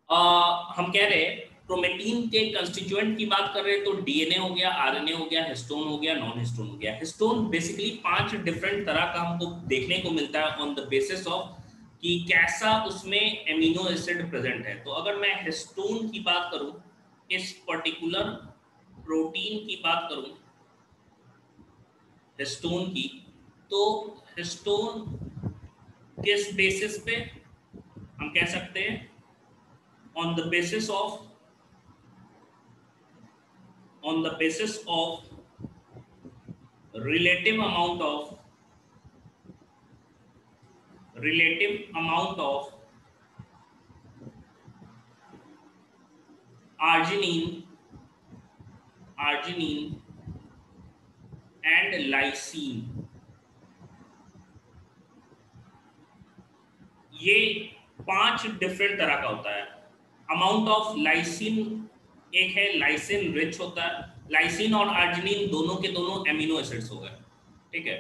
हम कह रहे हैं क्रोमेटीन के कंस्टिट्यूएंट की बात कर रहे हैं तो डीएनए हो गया, आरएनए हो गया, हिस्टोन हो गया, नॉन हिस्टोन हो गया। हिस्टोन बेसिकली 5 डिफरेंट तरह का हमको देखने को मिलता है ऑन द बेसिस ऑफ कि कैसा उसमें एमिनो एसिड प्रेजेंट है। तो अगर मैं हिस्टोन की बात करूं, इस पर्टिकुलर प्रोटीन की बात करूं, हिस्टोन की, तो हिस्टोन किस बेसिस पे हम कह सकते हैं, on the basis of on the basis of relative amount of relative amount of arginine arginine and lysine। ये 5 डिफरेंट तरह का होता है। अमाउंट ऑफ लाइसिन, एक है लाइसिन रिच होता है। लाइसिन और आर्जिनिन दोनों के दोनों एमिनो एसिड्स हो गए, ठीक है।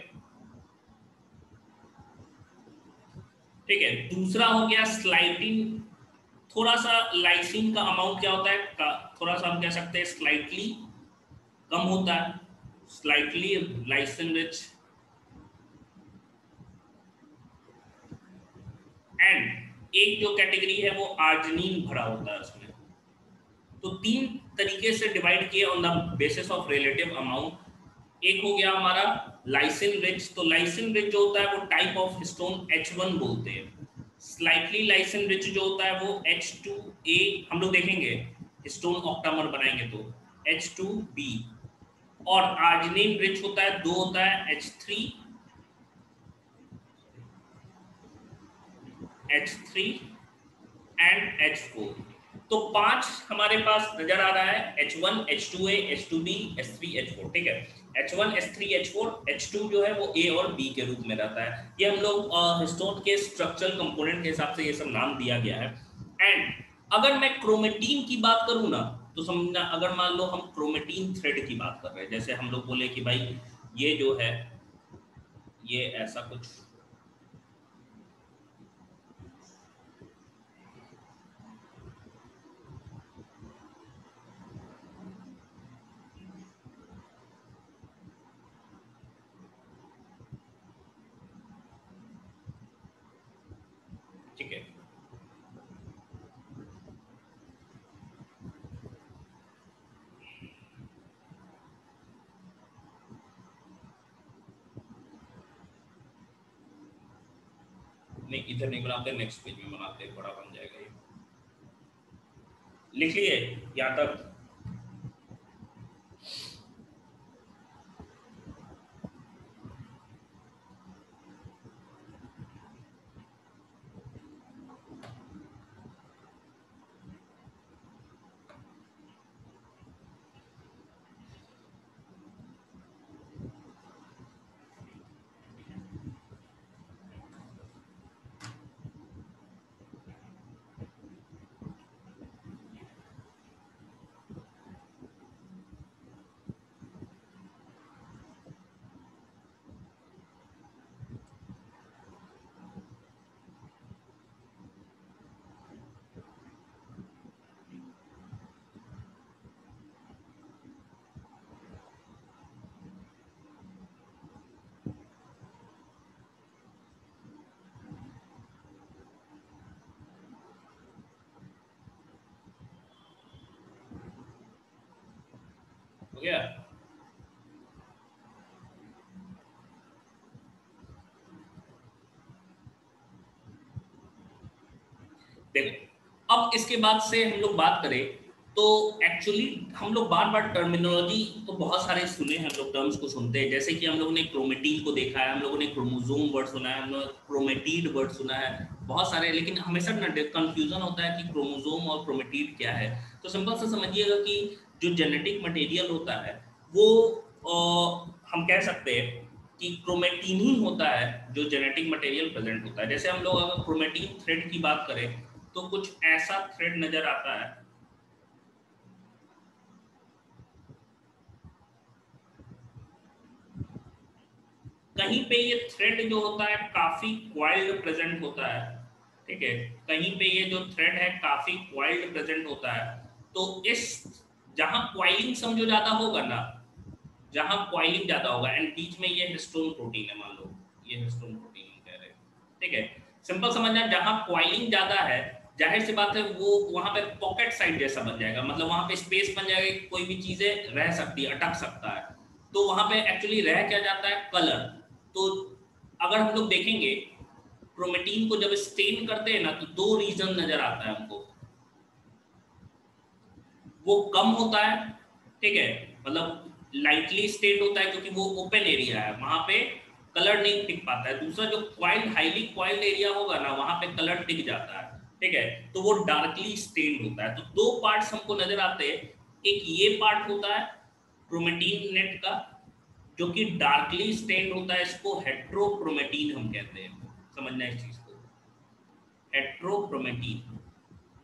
ठीक है, दूसरा हो गया स्लाइटिन। थोड़ा सा लाइसिन का अमाउंट क्या होता है, थोड़ा सा हम कह सकते हैं स्लाइटली कम होता है, स्लाइटली लाइसिन रिच। एंड एक जो कैटेगरी है वो आर्जिनिन भरा होता है उसमें। तो 3 तरीके से डिवाइड किए on the basis of relative amount. एक हो गया हमारा लाइसिन रिच। तो लाइसिन रिच जो होता है वो टाइप ऑफ हिस्टोन H1 बोलते हैं। स्लाइटली लाइसिन रिच जो होता है वो H2A, हम लोग देखेंगे हिस्टोन ऑक्टामर बनाएंगे तो H2B। और आर्जिनिन रिच होता है, दो होता है H3 एंड H4। तो 5 हमारे पास नजर आ रहा है, H1, H2A, H2B, H3, H4, ठीक है। H1, H3, H4, H2 जो है वो A और B के रूप में रहता है। ये हम लोग हिस्टोन के स्ट्रक्चरल कंपोनेंट के हिसाब से ये सब नाम दिया गया है। एंड अगर मैं क्रोमेटीन की बात करूं ना, तो समझना, अगर मान लो हम क्रोमेटीन थ्रेड की बात कर रहे हैं, जैसे हम लोग बोले कि भाई ये जो है ये ऐसा कुछ, ठीक है। नहीं, इधर नहीं बनाते, नेक्स्ट पेज में बनाते, बड़ा बन जाएगा ये। लिख लिए यहाँ तक? हो गया? देखो, अब इसके बाद से हम लोग बात करें तो एक्चुअली हम लोग बार बार टर्मिनोलॉजी तो बहुत सारे सुने हैं, हम लोग टर्म्स को सुनते हैं। जैसे कि हम लोगों ने क्रोमेटीन को देखा है, हम लोगों ने क्रोमोसोम वर्ड सुना है, हम लोगों ने क्रोमेटीड वर्ड सुना है, बहुत सारे। लेकिन हमेशा ना कंफ्यूजन होता है कि क्रोमोसोम और क्रोमेटीड क्या है। तो सिंपल से समझिएगा कि जो जेनेटिक मटेरियल होता है वो हम कह सकते हैं कि क्रोमेटीन ही होता है जो जेनेटिक मटेरियल प्रेजेंट होता है। जैसे हम लोग अगर क्रोमेटीन थ्रेड की बात करें तो कुछ ऐसा थ्रेड नजर आता है। कहीं पे ये थ्रेड जो होता है काफी क्वाइल्ड प्रेजेंट होता है, ठीक है, कहीं पे ये जो थ्रेड है काफी क्वाइल्ड प्रेजेंट होता है, तो इस जहां क्वाइलिंग समझो ज्यादा होगा ना, जहां क्वाइलिंग ज्यादा होगा एंड बीच में ये हिस्टोन प्रोटीन है, मान लो ये हिस्टोन प्रोटीन हम कह रहे हैं, ठीक है, सिंपल समझना, जहां क्वाइलिंग ज्यादा है जाहिर सी बात है वो वहां पे पॉकेट साइड जैसा बन जाएगा, मतलब वहां पे स्पेस बन जाएगा, कोई भी चीजें रह सकती है, अटक सकता है, तो वहां पे एक्चुअली रह क्या जाता है, कलर। तो अगर हम लोग देखेंगे क्रोमेटीन को जब स्टेन करते हैं ना, तो दो रीजन नजर आता है हमको, वो कम होता है, ठीक है, मतलब लाइटली स्टेट होता है क्योंकि वो ओपन एरिया है, वहां पे कलर नहीं टिक पाता है। दूसरा जो क्वाइल्ड हाईली क्वाइल्ड एरिया होगा ना, वहां पे कलर टिक जाता है, ठीक है, तो वो डार्कली स्टेन्ड होता है। तो दो पार्ट्स हमको नजर आते हैं, एक ये पार्ट होता है क्रोमेटीन नेट का जो कि डार्कली स्टेन्ड होता है, इसको हेट्रोक्रोमेटीन हम कहते हैं, समझना इस चीज को, हेट्रोक्रोमेटीन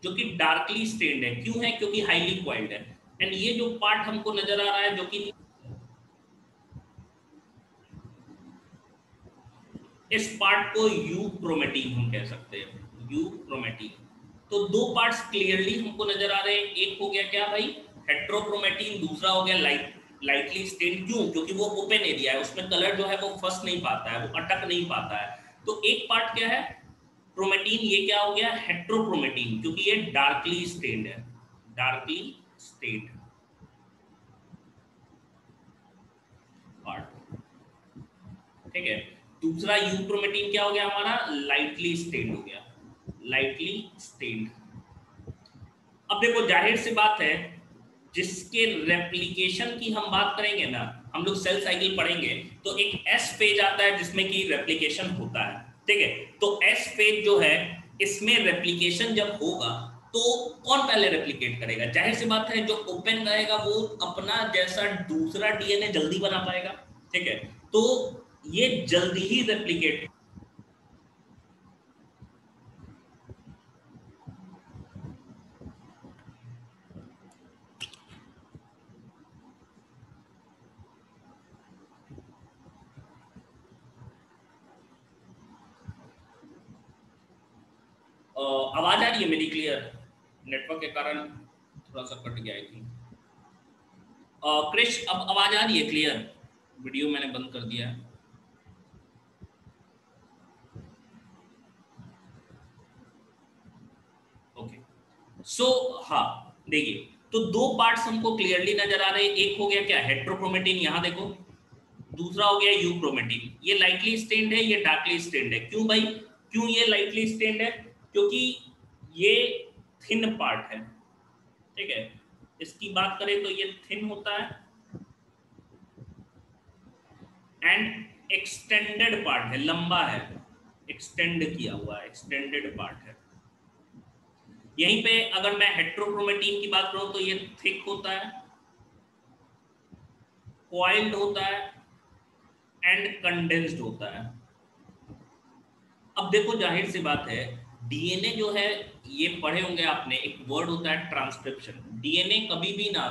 जो कि डार्कली स्टेन्ड है, क्यों है, क्योंकि हाईली क्वाइल्ड है। एंड ये जो पार्ट हमको नजर आ रहा है जो कि इस पार्ट को यू क्रोमेटीन हम कह सकते हैं, यू क्रोमेटीन। तो दो पार्ट्स क्लियरली हमको नजर आ रहे हैं, एक हो गया क्या भाई, हेट्रोक्रोमेटीन, दूसरा हो गया लाइटली स्टेन्ड। क्यों, क्योंकि वो ओपन एरिया है, उसमें कलर जो है वो फंस नहीं पाता है, वो अटक नहीं पाता है। तो एक पार्ट क्या है क्रोमेटीन, ये क्या हो गया हेट्रोक्रोमेटीन, क्योंकि ये डार्कली स्टेन्ड है, डार्कली स्टेन्ड पार्ट, ठीक है। दूसरा यूक्रोमेटिन क्या हो गया हमारा, लाइटली स्टेन्ड हो गया, लाइटली स्टेन्ड। अब देखो जाहिर सी बात है, जिसके रेप्लिकेशन की हम बात करेंगे ना, हम लोग सेल साइकिल पढ़ेंगे, तो एक एस फेज आता है जिसमें कि रेप्लिकेशन होता है, ठीक है। तो एस फेज जो है, इसमें रेप्लिकेशन जब होगा तो कौन पहले रेप्लिकेट करेगा, जाहिर सी बात है जो ओपन रहेगा वो अपना जैसा दूसरा डीएनए जल्दी बना पाएगा, ठीक है। तो ये जल्दी ही रेप्लिकेट, आवाज आ रही है मेरी क्लियर, नेटवर्क के कारण थोड़ा सा कट गया थी। क्रिश अब आवाज आ रही है क्लियर, वीडियो मैंने बंद कर दिया है। ओके, सो हाँ, देखिए, तो दो पार्ट्स हमको क्लियरली नजर आ रहे हैं, एक हो गया क्या हेट्रोक्रोमेटिन, यहां देखो, दूसरा हो गया यूक्रोमेटिन। ये लाइटली स्टेन्ड है, ये डार्कली स्टेन्ड है। क्यों भाई, क्यों ये लाइटली स्टेन्ड है, क्योंकि ये थिन पार्ट है, ठीक है, इसकी बात करें तो ये थिन होता है एंड एक्सटेंडेड पार्ट है, लंबा है, एक्सटेंड किया हुआ है, एक्सटेंडेड पार्ट है। यहीं पे अगर मैं हेट्रोक्रोमेटिन की बात करूं तो ये थिक होता है, कॉइल्ड होता है एंड कंडेंस्ड होता है। अब देखो जाहिर सी बात है, डीएनए जो है, ये पढ़े होंगे आपने, एक वर्ड होता है ट्रांसक्रिप्शन। डीएनए कभी भी ना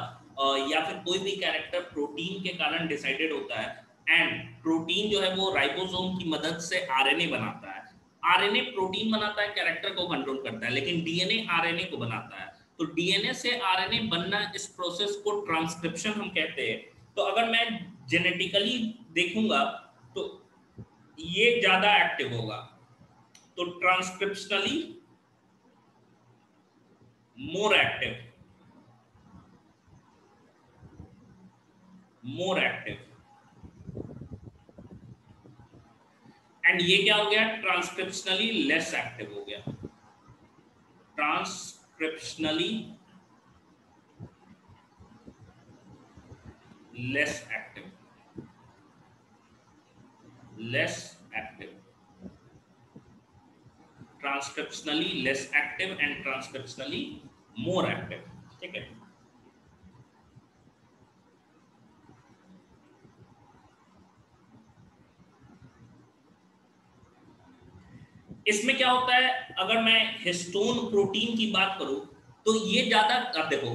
या फिर कोई भी कैरेक्टर प्रोटीन के कारण डिसाइडेड होता है, एंड प्रोटीन जो है वो राइबोसोम की मदद से आरएनए बनाता है। आरएनए प्रोटीन बनाता है, कैरेक्टर को कंट्रोल करता है, लेकिन डीएनए आरएनए को बनाता है। तो डीएनए से आरएनए बनना, इस प्रोसेस को ट्रांसक्रिप्शन हम कहते हैं। तो अगर मैं जेनेटिकली देखूंगा तो ये ज्यादा एक्टिव होगा, तो transcriptionally more active, more active. And ये क्या हो गया, ट्रांसक्रिप्शनली लेस एक्टिव हो गया, transcriptionally less active, less active, transcriptionally less active and transcriptionally more active, ठीक है। इसमें क्या होता है, अगर मैं हिस्टोन प्रोटीन की बात करूं तो ये ज्यादा, अब देखो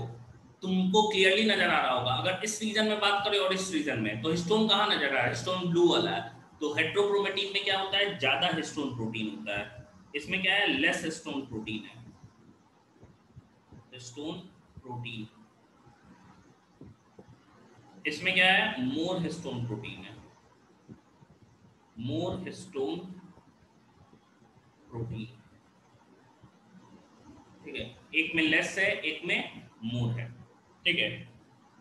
तुमको क्लियरली नजर आ रहा होगा, अगर इस रीजन में बात करें और इस रीजन में, तो हिस्टोन कहां नजर आ रहा है, हिस्टोन ब्लू वाला है। तो हेट्रोक्रोमेटिन में क्या होता है, ज्यादा हिस्टोन प्रोटीन होता है, इसमें क्या है, लेस हिस्टोन प्रोटीन है, हिस्टोन प्रोटीन। इसमें क्या है, मोर हिस्टोन प्रोटीन है, मोर हिस्टोन प्रोटीन। ठीक है, एक में लेस है, एक में मोर है। ठीक है,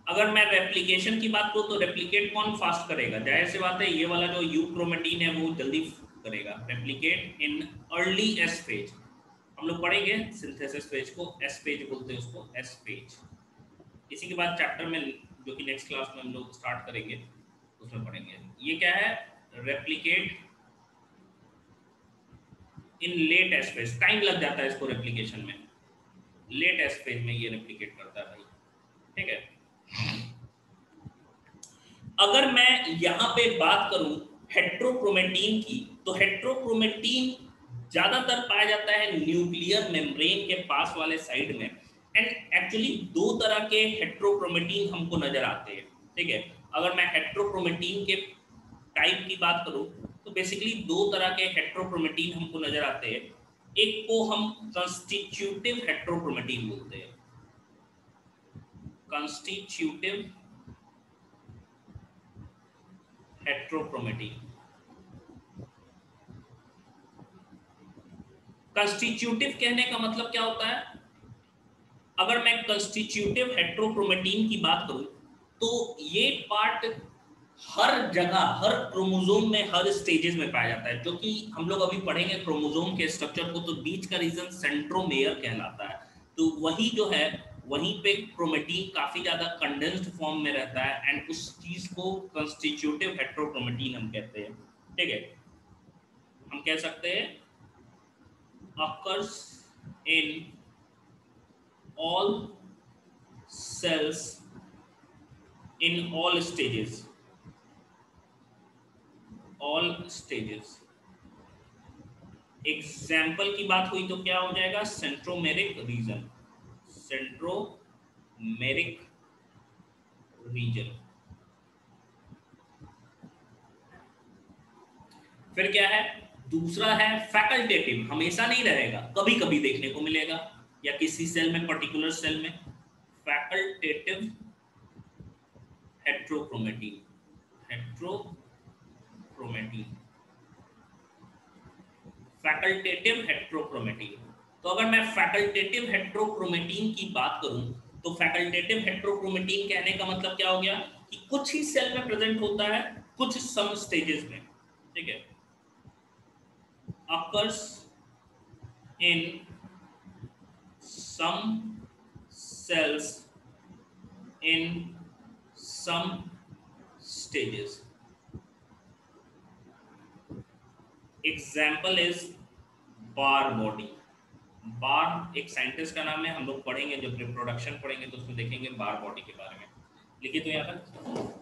अगर मैं रेप्लिकेशन की बात करूं तो रेप्लिकेट कौन फास्ट करेगा, जाहिर सी बात है ये वाला जो यूक्रोमेटिन है वो जल्दी करेगा replicate in early S phase. हम लोग पढ़ेंगे सिंथेसिस फेज को, एस फेज बोलते हैं उसको, एस फेज। इसी के बाद चैप्टर में जो कि नेक्स्ट क्लास में हम लोग स्टार्ट करेंगे उसमें पढ़ेंगे। ये क्या है, रेप्लिकेट इन लेट एस फेज, टाइम लग जाता है इसको रेप्लिकेशन में, लेट एस फेज में ये रेप्लिकेट करता है भाई। ठीक है, अगर मैं यहां पे बात करूं हेट्रोक्रोमेटिन की, तो हेट्रोक्रोमेटिन ज्यादातर पाया जाता है न्यूक्लियर मेम्ब्रेन के पास वाले साइड में। एंड एक्चुअली दो तरह के हेट्रोक्रोमेटिन हमको नजर आते हैं। ठीक है, अगर मैं हेट्रोक्रोमेटिन के टाइप की बात करूं तो बेसिकली दो तरह के हेट्रोक्रोमेटिन हमको नजर आते हैं। एक को हम कंस्टिट्यूटिव हेट्रोक्रोमेटिन बोलते हैं, कंस्टिट्यूटिव हेट्रोक्रोमेटिन। कंस्टिट्यूटिव कहने का मतलब क्या होता है, अगर मैं कंस्टिट्यूटिव हेट्रोक्रोमेटिन की बात करूं तो ये पार्ट हर जगह, हर क्रोमोसोम में, हर स्टेजेस में पाया जाता है। जो कि हम लोग अभी पढ़ेंगे क्रोमोसोम के स्ट्रक्चर को, तो बीच का रीजन सेंट्रोमेयर कहलाता है। तो वही जो है, वहीं पे क्रोमेटिन काफी ज्यादा कंडेंस्ड फॉर्म में रहता है, एंड उस चीज को कंस्टिट्यूटिव हेट्रोक्रोमेटिन हम कहते हैं। ठीक है, हम कह सकते हैं occurs in all cells in all stages, all stages। Example की बात हुई तो क्या हो जाएगा, सेंट्रोमेरिक रीजन, सेंट्रोमेरिक रीजन। फिर क्या है, दूसरा है फैकल्टेटिव, हमेशा नहीं रहेगा, कभी कभी देखने को मिलेगा या किसी सेल में, पर्टिकुलर सेल में। Facultative heterochromatin, heterochromatin, facultative heterochromatin. तो अगर मैं फैकल्टेटिव हेट्रोक्रोमेटिन की बात करूं तो फैकल्टेटिव हेट्रोक्रोमेटिन कहने का मतलब क्या हो गया कि कुछ ही सेल में प्रेजेंट होता है, कुछ सम स्टेजेस में। ठीक है, occurs in some cells in some stages। Example is Barr body. Barr एक साइंटिस्ट का नाम है, हम लोग पढ़ेंगे जब रिप्रोडक्शन पढ़ेंगे तो उसमें देखेंगे बार बॉडी के बारे में। लिखिए तो यहाँ तक।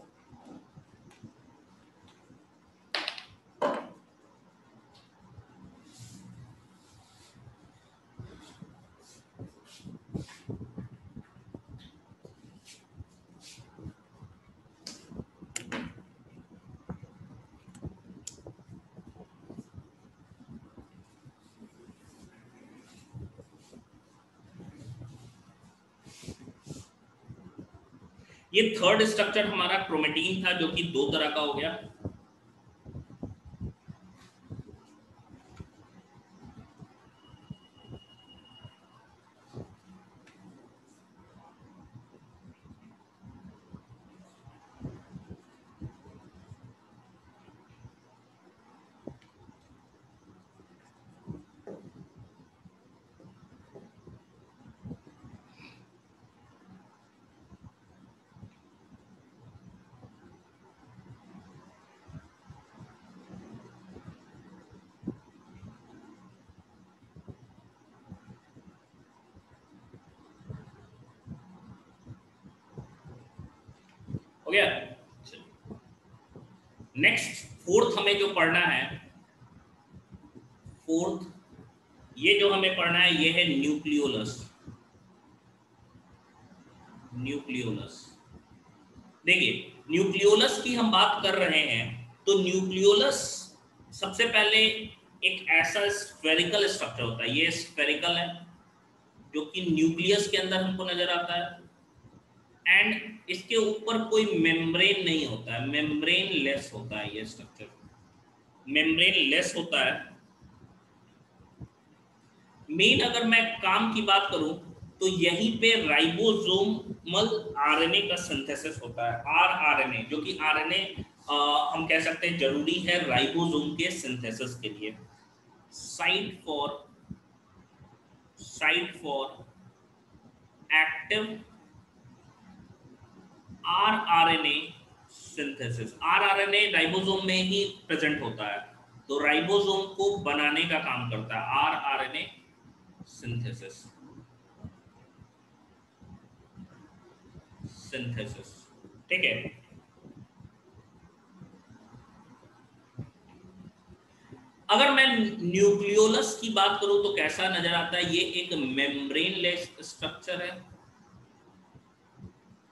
ये थर्ड स्ट्रक्चर हमारा क्रोमेटिन था, जो कि दो तरह का हो गया। हो गया। नेक्स्ट फोर्थ हमें जो पढ़ना है, फोर्थ ये जो हमें पढ़ना है ये है न्यूक्लियोलस। न्यूक्लियोलस, देखिए न्यूक्लियोलस की हम बात कर रहे हैं तो न्यूक्लियोलस सबसे पहले एक ऐसा स्फेरिकल स्ट्रक्चर होता है, ये स्फेरिकल है जो कि न्यूक्लियस के अंदर हमको नजर आता है, एंड इसके ऊपर कोई मेम्ब्रेन नहीं होता है, मेम्ब्रेन लेस होता है ये स्ट्रक्चर, मेम्ब्रेन लेस होता है। मेन अगर मैं काम की बात करूं तो यहीं पे राइबोसोमल आरएनए का सिंथेसिस होता है, आरआरएनए, जो कि आरएनए हम कह सकते हैं जरूरी है राइबोसोम के सिंथेसिस के लिए। Site for active rRNA synthesis, rRNA ribosome में ही प्रेजेंट होता है, तो राइबोसोम को बनाने का काम करता है आरआरएनए सिंथेसिस, ठीक है। अगर मैं न्यूक्लियोलस की बात करूं तो कैसा नजर आता है, ये एक मेम्ब्रेनलेस स्ट्रक्चर है,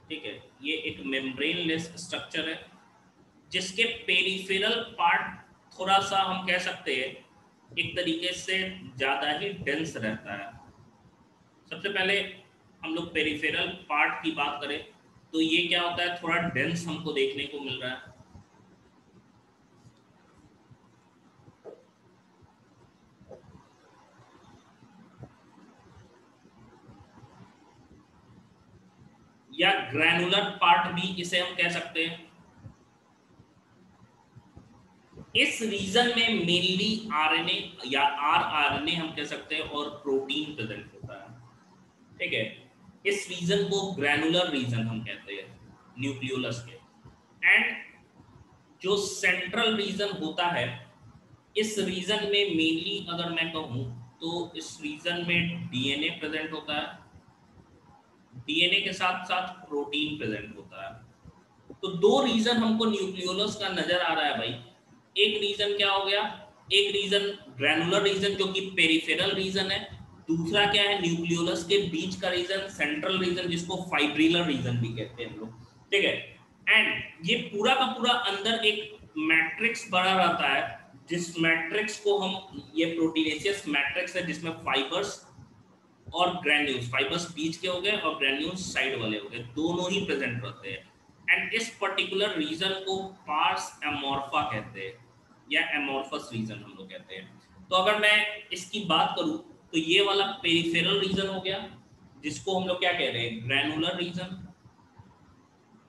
ठीक है, ये एक मेम्ब्रेनलेस स्ट्रक्चर है जिसके पेरिफेरल पार्ट थोड़ा सा हम कह सकते हैं एक तरीके से ज्यादा ही डेंस रहता है। सबसे पहले हम लोग पेरिफेरल पार्ट की बात करें तो ये क्या होता है, थोड़ा डेंस हमको देखने को मिल रहा है। या ग्रैनुलर पार्ट भी इसे हम कह सकते हैं। इस रीजन में मेनली आरएनए या आरआरएनए हम कह सकते हैं और प्रोटीन प्रेजेंट होता है, ठीक है। इस रीजन को ग्रैनुलर रीजन हम कहते हैं न्यूक्लियोलस के। एंड जो सेंट्रल रीजन होता है, इस रीजन में मेनली अगर मैं कहूं तो इस रीजन में डीएनए प्रेजेंट होता है, डीएनए के साथ साथ प्रोटीन प्रेजेंट होता है। तो दो रीजन हमको न्यूक्लियोलस का नजर आ रहा है भाई। एक रीजन क्या हो गया, एक रीजन ग्रैनुलर रीजन जो कि पेरिफेरल रीजन है, दूसरा क्या है न्यूक्लियोलस के बीच का रीजन सेंट्रल रीजन जिसको फाइब्रिलर रीजन भी कहते हैं हम लोग, ठीक है। एंड ये पूरा का पूरा अंदर एक मैट्रिक्स बना रहता है, जिस मैट्रिक्स को हम, ये प्रोटीनेशियस मैट्रिक्स है जिसमें फाइबर्स और ग्रैन्यूल्स, फाइबर्स बीच के हो गए और ग्रैन्यूल्स साइड वाले हो गए, दोनों ही प्रेजेंट रहते हैं। एंड इस पर्टिकुलर रीजन को पार्स एमोर्फा कहते हैं या एमोर्फस रीजन हम लोग कहते हैं। तो अगर मैं इसकी बात करूं तो ये वाला पेरिफेरल रीजन हो गया जिसको हम लोग क्या कह रहे हैं, ग्रैनुलर रीजन,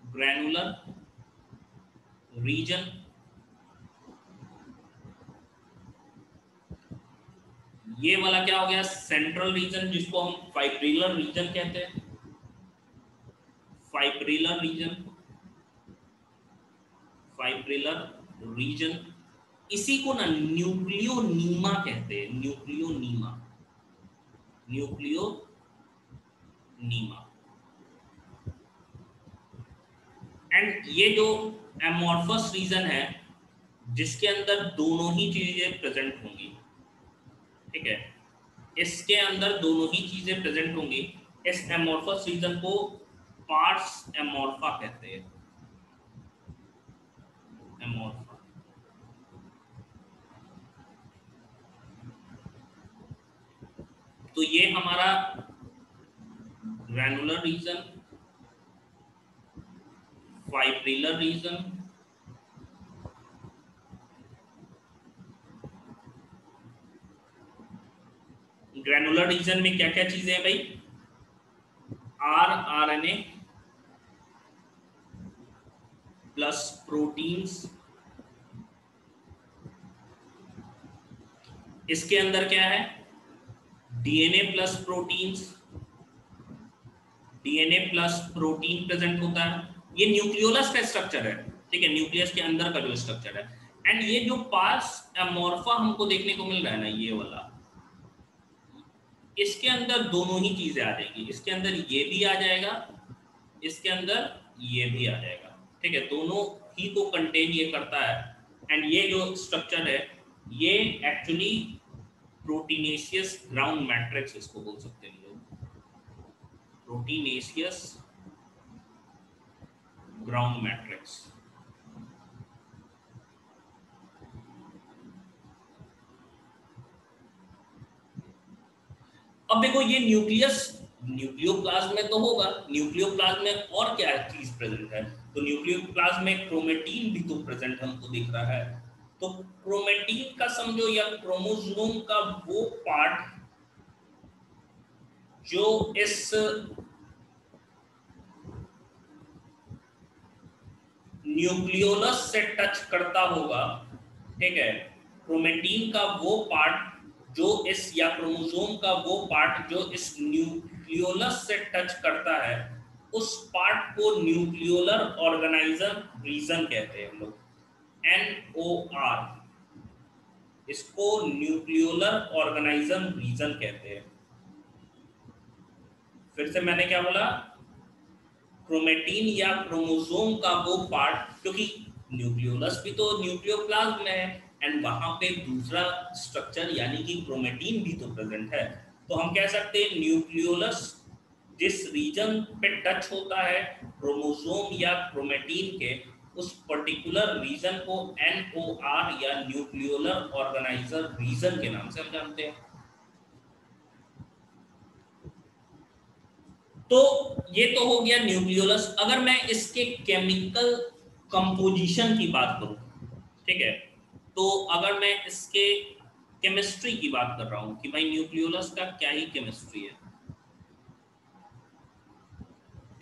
ग्रैनुलर रीजन। ये वाला क्या हो गया, सेंट्रल रीजन जिसको हम फाइब्रिलर रीजन कहते हैं, फाइब्रिलर रीजन, फाइब्रिलर रीजन। इसी को ना न्यूक्लियोनीमा कहते हैं, न्यूक्लियोनीमा, न्यूक्लियोनीमा। एंड ये जो एमोर्फस रीजन है जिसके अंदर दोनों ही चीजें प्रेजेंट होंगी, ठीक है, इसके अंदर दोनों ही चीजें प्रेजेंट होंगी, इस एमोर्फस रीजन को पार्स एमोर्फा कहते हैं, एमोर्फा। तो ये हमारा granular region, fibrillar region, granular region में क्या क्या चीजें हैं भाई, आरआरएनए प्लस प्रोटीन्स, इसके अंदर क्या है, DNA plus proteins, DNA plus protein present होता है। ये न्यूक्लियोलस का स्ट्रक्चर है, ठीक है, न्यूक्लियस के अंदर का जो स्ट्रक्चर है। एंड ये जो पार्स एमोर्फा हमको देखने को मिल रहा है ना, ये वाला, इसके अंदर दोनों ही चीजें आ जाएगी, इसके अंदर ये भी आ जाएगा, इसके अंदर ये भी आ जाएगा, ठीक है, दोनों ही को कंटेन ये करता है। एंड ये जो स्ट्रक्चर है ये एक्चुअली प्रोटीनेशियस ग्राउंड मैट्रिक्स इसको बोल सकते हैं लोग, प्रोटीनेशियस ग्राउंड मैट्रिक्स। अब देखो ये न्यूक्लियस न्यूक्लियोप्लाज्म में तो होगा, न्यूक्लियोप्लाज्म में और क्या चीज प्रेजेंट है, तो न्यूक्लियोप्लाज्म में क्रोमेटीन भी तो प्रेजेंट हमको दिख रहा है। तो क्रोमेटीन का समझो या क्रोमोसोम का वो पार्ट जो इस न्यूक्लियोलस से टच करता होगा, ठीक है, क्रोमेटीन का वो पार्ट जो इस या क्रोमोसोम का वो पार्ट जो इस न्यूक्लियोलस से टच करता है, उस पार्ट को न्यूक्लियोलर ऑर्गेनाइजर रीजन कहते हैं हम लोग, NOR, इसको न्यूक्लियोलर ऑर्गेनाइजम रीजन कहते हैं। फिर से मैंने क्या बोला, क्रोमेटीन या क्रोमोसोम का वो पार्ट, क्योंकि न्यूक्लियोलस भी तो न्यूक्लियोप्लाज्म में है एंड वहां पे दूसरा स्ट्रक्चर यानी कि क्रोमेटीन भी तो प्रेजेंट है, तो हम कह सकते हैं न्यूक्लियोलस जिस रीजन पे टच होता है क्रोमोसोम या क्रोमेटीन के, उस पर्टिकुलर रीजन को NOR या न्यूक्लियोलर ऑर्गेनाइजर रीजन के नाम से हम जानते हैं। तो ये तो हो गया न्यूक्लियोलस। अगर मैं इसके केमिकल कंपोजिशन की बात करूं, ठीक है, तो अगर मैं इसके केमिस्ट्री की बात कर रहा हूं कि भाई न्यूक्लियोलस का क्या ही केमिस्ट्री है,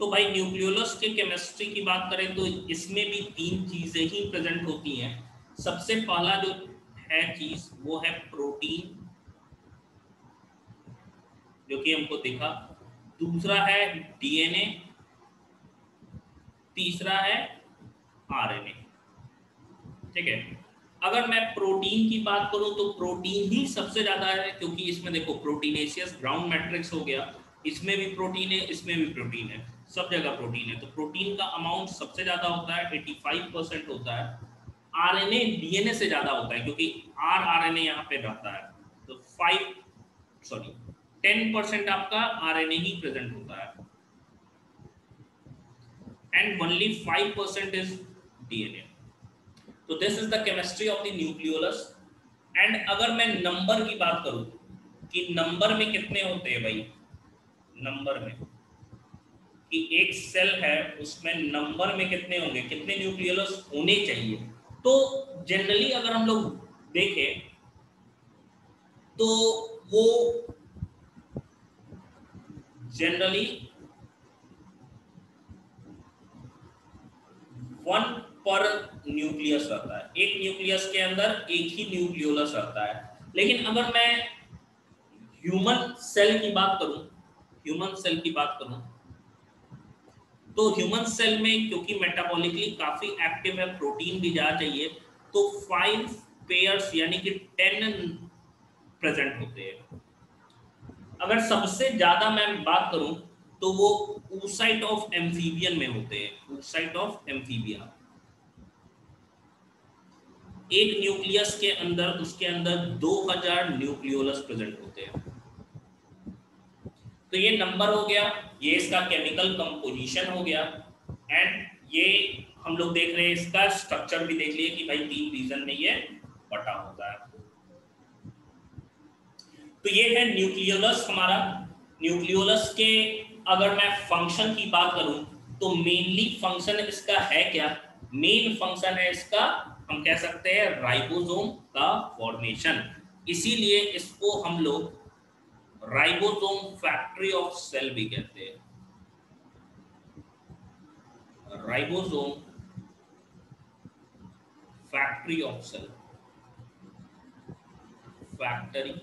तो भाई न्यूक्लियोलस के केमिस्ट्री की बात करें तो इसमें भी तीन चीजें ही प्रेजेंट होती हैं। सबसे पहला जो है चीज वो है प्रोटीन, जो कि हमको दिखा, दूसरा है DNA, तीसरा है RNA, ठीक है। अगर मैं प्रोटीन की बात करूं तो प्रोटीन ही सबसे ज्यादा है, क्योंकि इसमें देखो प्रोटीनेशियस ग्राउंड मैट्रिक्स हो गया, इसमें भी प्रोटीन है, इसमें भी प्रोटीन है, सब जगह प्रोटीन है, तो प्रोटीन का अमाउंट सबसे ज्यादा होता है, 85% होता है। RNA DNA से ज्यादा होता है, क्योंकि RNA यहाँ पे रहता है, तो 10% आपका RNA ही प्रेजेंट होता है एंड ओनली 5% इज DNA। तो this is the chemistry of the nucleolus. And अगर मैं नंबर की बात करूं कि नंबर में कितने होते हैं भाई, नंबर में कि एक सेल है उसमें नंबर में कितने होंगे, कितने न्यूक्लियोलस होने चाहिए, तो जनरली अगर हम लोग देखें तो वो जनरली 1 पर न्यूक्लियस रहता है, एक न्यूक्लियस के अंदर एक ही न्यूक्लियोलस रहता है। लेकिन अगर मैं ह्यूमन सेल की बात करूं, ह्यूमन सेल की बात करूं तो ह्यूमन सेल में क्योंकि मेटाबॉलिकली काफी एक्टिव है, प्रोटीन भी ज्यादा चाहिए, तो 5 पेयर्स यानी कि 10 प्रेजेंट होते हैं। अगर सबसे ज्यादा मैं बात करूं तो वो oocyte ऑफ एम्फीबियन में होते हैं, oocyte ऑफ एम्फीबिया। एक न्यूक्लियस के अंदर उसके अंदर 2000 न्यूक्लियोलस प्रेजेंट होते हैं। तो ये नंबर हो गया, ये इसका केमिकल कंपोजिशन हो गया, एंड ये हम लोग देख रहे हैं इसका स्ट्रक्चर भी देख लिए कि भाई 3 रीजन में ये बटा होता है। तो ये है न्यूक्लियोलस हमारा। न्यूक्लियोलस के अगर मैं फंक्शन की बात करूं तो मेनली फंक्शन इसका है क्या, मेन फंक्शन है इसका, हम कह सकते हैं राइबोसोम का फॉर्मेशन। इसीलिए इसको हम लोग राइबोसोम फैक्ट्री ऑफ सेल भी कहते हैं। Ribosome factory of cell, factory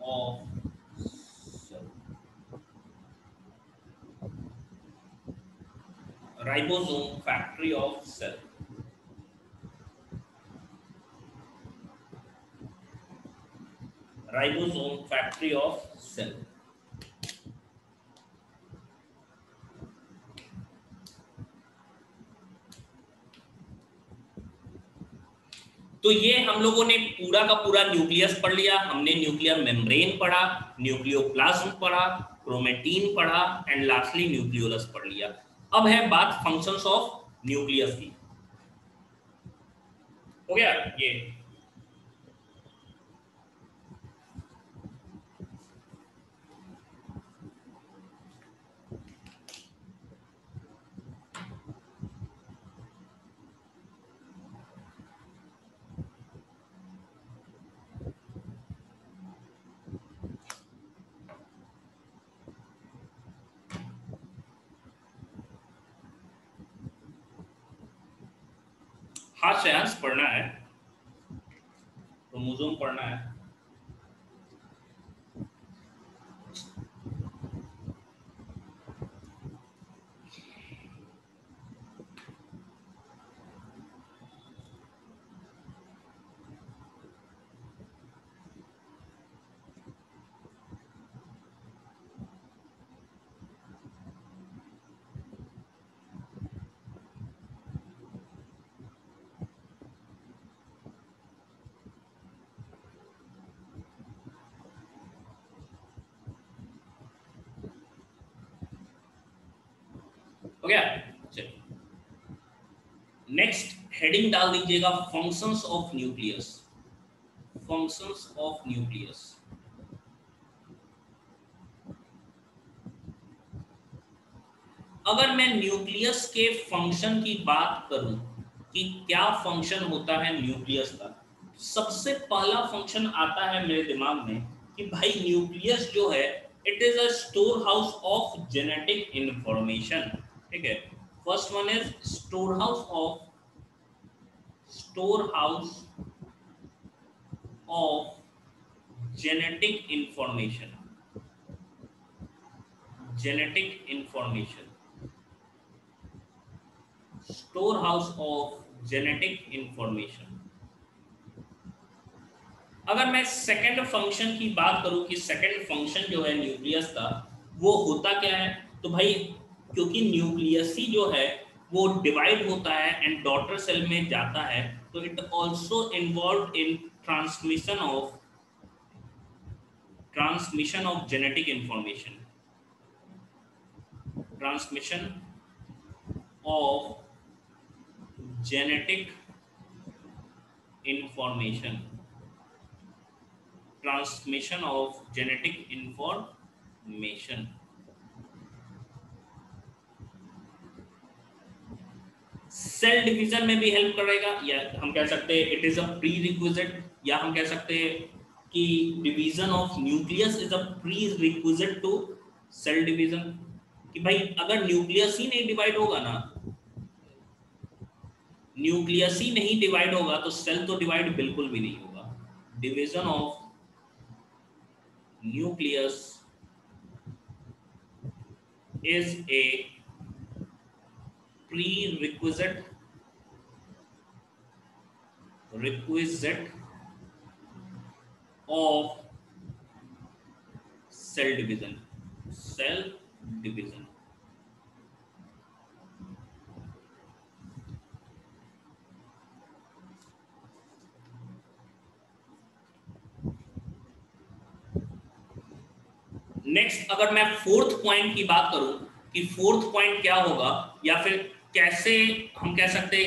of cell, ribosome factory of cell. Ribosome factory of cell. तो ये हम लोगों ने पूरा का पूरा न्यूक्लियस पढ़ लिया, हमने न्यूक्लियर मेम्ब्रेन पढ़ा, न्यूक्लियोप्लाज्म पढ़ा, क्रोमेटीन पढ़ा एंड लास्टली न्यूक्लियोलस पढ़ लिया। अब है बात फंक्शंस ऑफ न्यूक्लियस की। हो गया ये। हाँ श्रेयांश पढ़ना है, क्रोमोसोम पढ़ना है। हो गया, चलिए नेक्स्ट हेडिंग डाल दीजिएगा functions of nucleus. Functions of nucleus. अगर मैं न्यूक्लियस के फंक्शन की बात करूं कि क्या फंक्शन होता है न्यूक्लियस का, सबसे पहला फंक्शन आता है मेरे दिमाग में कि भाई न्यूक्लियस जो है it is a store house of genetic information. ठीक है, first one is store house of genetic information. Genetic information, store house of genetic information. अगर मैं सेकंड फंक्शन की बात करूं कि सेकंड फंक्शन जो है न्यूक्लियस का वो होता क्या है, तो भाई क्योंकि न्यूक्लियस ही जो है वो डिवाइड होता है एंड डॉटर सेल में जाता है, तो it also involve in transmission of genetic information. Transmission of genetic information. Transmission of genetic information. Cell division में भी हेल्प करेगा, या हम कह सकते हैं it is a prerequisite, या हम कह सकते हैं कि division of nucleus is a prerequisite to cell division. कि भाई अगर न्यूक्लियस ही नहीं डिवाइड होगा ना, न्यूक्लियस ही नहीं डिवाइड होगा तो सेल तो डिवाइड बिल्कुल भी नहीं होगा। Division of nucleus is a prerequisite of cell division। cell division। Next अगर मैं फोर्थ पॉइंट की बात करूं कि फोर्थ पॉइंट क्या होगा, या फिर कैसे हम कह सकते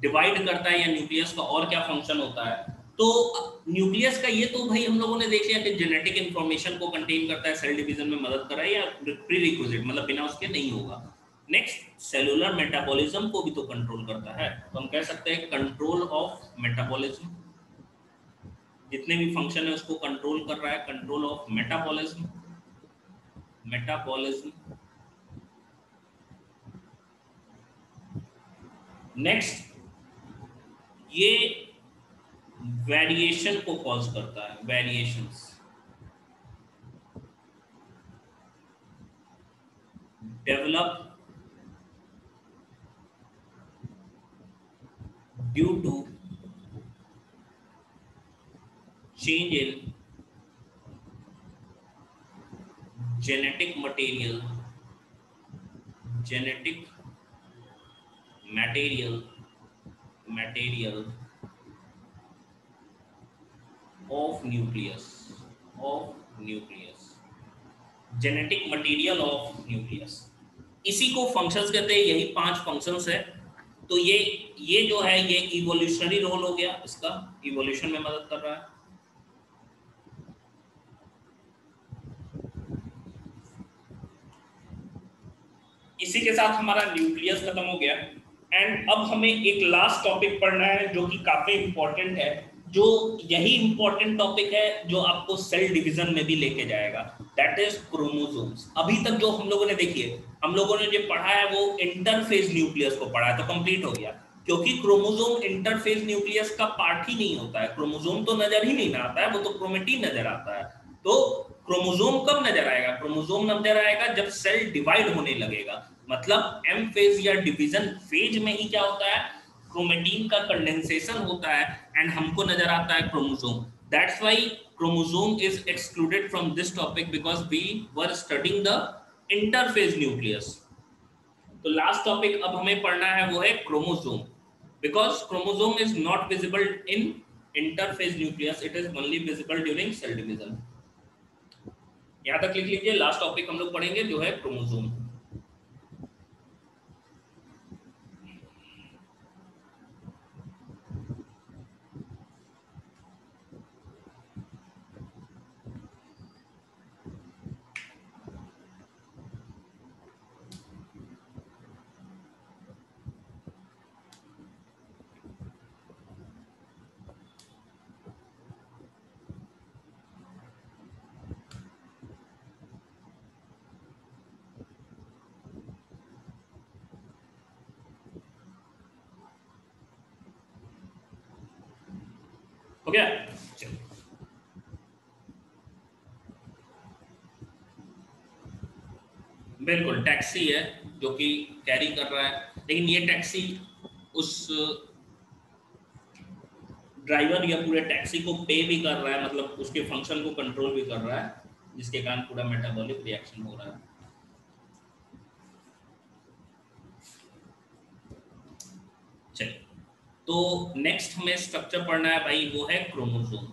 डिवाइड करता है या न्यूक्लियस का और क्या फंक्शन होता है, तो न्यूक्लियस का ये तो भाई हम लोगों ने देख लिया कि जेनेटिक इंफॉर्मेशन को कंटेन करता है, सेल डिवीजन में मदद कर रहा है, या प्रीरिक्विजिट मतलब बिना उसके नहीं होगा। नेक्स्ट सेलुलर मेटाबॉलिज्म को भी तो कंट्रोल करता है, तो हम कह सकते हैं कंट्रोल ऑफ मेटाबॉलिज्म। जितने भी फंक्शन है उसको कंट्रोल कर रहा है, कंट्रोल ऑफ मेटाबॉलिज्म। नेक्स्ट ये वेरिएशन को कॉज करता है, variations. Develop due to change in genetic material of nucleus genetic material of nucleus. इसी को फंक्शंस कहते हैं, यही 5 फंक्शंस है। तो ये जो है ये इवोल्यूशनरी रोल हो गया, इसका इवोल्यूशन में मदद कर रहा है। इसी के साथ हमारा न्यूक्लियस खत्म हो गया एंड अब हमें एक लास्ट टॉपिक पढ़ना है जो कि काफी इंपॉर्टेंट है, जो यही इंपॉर्टेंट टॉपिक है जो आपको सेल डिवीजन में भी लेके जाएगा, दैट इज क्रोमोसोम्स। अभी तक जो हम लोगों ने देखिए, हम लोगों ने जो पढ़ा है वो इंटरफेज न्यूक्लियस को पढ़ा है, तो कंप्लीट हो गया। क्योंकि क्रोमोसोम इंटरफेज न्यूक्लियस का पार्ट ही नहीं होता है, क्रोमोसोम तो नजर ही नहीं आता है, वो तो क्रोमेटिन नजर आता है। तो क्रोमोसोम कब नजर आएगा? क्रोमोसोम नजर आएगा जब सेल डिवाइड होने लगेगा, मतलब एम फेज या डिवीजन फेज में ही क्या होता है, क्रोमेटिन का कंडेंसेशन होता है एंड हमको नजर आता है chromosome. That's why chromosome is excluded from this topic because we were studying the interphase nucleus. तो लास्ट टॉपिक अब हमें पढ़ना है वो है chromosome, because chromosome is not visible in interphase nucleus, it is only visible during cell division. यहां तक लिख लीजिए, लास्ट टॉपिक हम लोग पढ़ेंगे जो है क्रोमोसोम। हो गया? बिल्कुल टैक्सी है जो कि कैरी कर रहा है, लेकिन ये टैक्सी उस ड्राइवर या पूरे टैक्सी को पे भी कर रहा है, मतलब उसके फंक्शन को कंट्रोल भी कर रहा है, जिसके कारण पूरा मेटाबॉलिक रिएक्शन हो रहा है। चलिए, तो नेक्स्ट हमें स्ट्रक्चर पढ़ना है भाई, वो है क्रोमोसोम।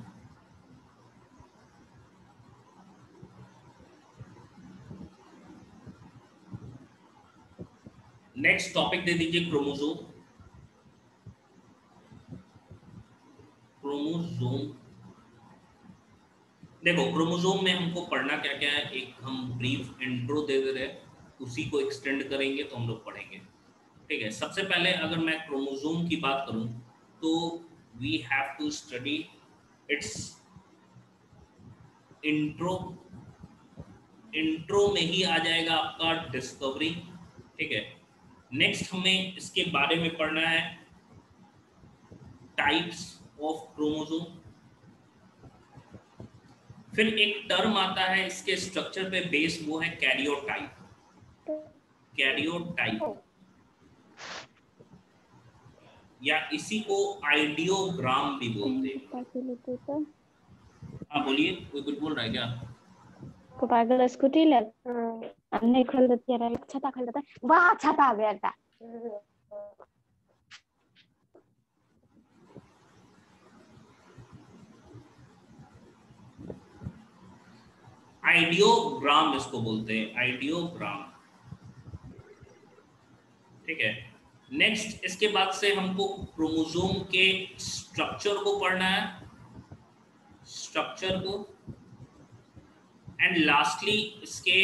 नेक्स्ट टॉपिक दे दीजिए क्रोमोसोम। क्रोमोसोम देखो, क्रोमोसोम में हमको पढ़ना क्या क्या है, एक हम ब्रीफ इंट्रो दे दे रहे हैं, उसी को एक्सटेंड करेंगे तो हम लोग पढ़ेंगे। ठीक है, सबसे पहले अगर मैं क्रोमोसोम की बात करूं तो we have to study its intro. Intro में ही आ जाएगा आपका डिस्कवरी। ठीक है, नेक्स्ट हमें इसके बारे में पढ़ना है टाइप्स ऑफ क्रोमोसोम। फिर एक टर्म आता है इसके स्ट्रक्चर पे बेस, वो है कैरियोटाइप। कैरियोटाइप या इसी को आइडियोग्राम भी बोलते हैं। हाँ बोलिए, कोई कुछ बोल रहा है क्या? को पागल स्कूटी ले अन्य खोल देती है, छाता खोल देता है, वाह छाता आ गया था। आइडियोग्राम इसको बोलते हैं, आइडियोग्राम। ठीक है, नेक्स्ट इसके बाद से हमको क्रोमोसोम के स्ट्रक्चर को पढ़ना है, स्ट्रक्चर को, एंड लास्टली इसके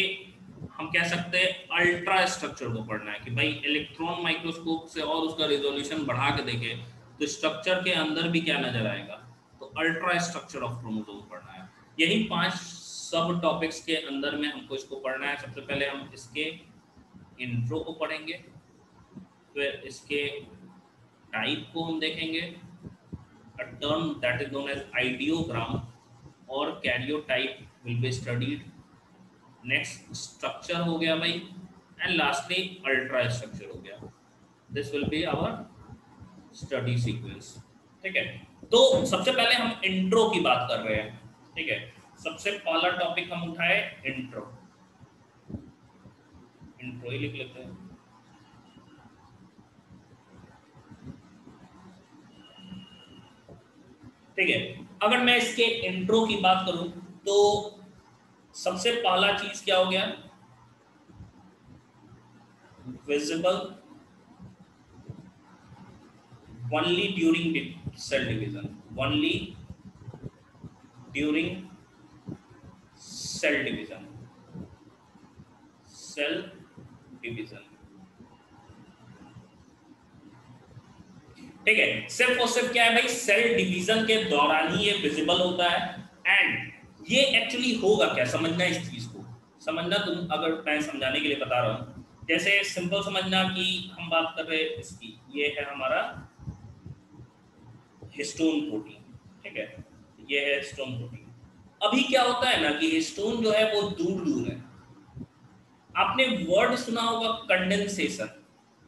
हम कह सकते हैं अल्ट्रा स्ट्रक्चर को पढ़ना है कि भाई इलेक्ट्रॉन माइक्रोस्कोप से और उसका रिजोल्यूशन बढ़ा के देखें तो स्ट्रक्चर के अंदर भी क्या नजर आएगा, तो अल्ट्रा स्ट्रक्चर ऑफ क्रोमोसोम पढ़ना है। यही 5 सब टॉपिक्स के अंदर में हमको इसको पढ़ना है। सबसे पहले हम इसके इंट्रो को पढ़ेंगे, फिर इसके टाइप को हम देखेंगे, a term that is known as idiogram और karyotype will be studied. Next structure हो गया भाई, एंड लास्टली अल्ट्रा स्ट्रक्चर हो गया। This will be our study sequence. ठीक है, तो सबसे पहले हम इंट्रो की बात कर रहे हैं। ठीक है, सबसे पहला टॉपिक हम उठाए इंट्रो। इंट्रो ही लिख लेते हैं। ठीक है, अगर मैं इसके इंट्रो की बात करूं तो सबसे पहला चीज क्या हो गया, visible only during cell division, only during cell division, cell division. ठीक है, सिर्फ और सिर्फ क्या है भाई, सेल डिवीजन के दौरान ही ये विजिबल होता है। एंड ये एक्चुअली होगा क्या, समझना इस चीज को, समझना। तुम अगर मैं समझाने के लिए बता रहा हूं, जैसे सिंपल समझना कि हम बात कर रहे हैं इसकी, ये है हमारा हिस्टोन प्रोटीन, ठीक है, ये है हिस्टोन प्रोटीन। अभी क्या होता है ना कि हिस्टोन जो है वो दूर दूर है। आपने वर्ड सुना होगा कंडेंसेशन।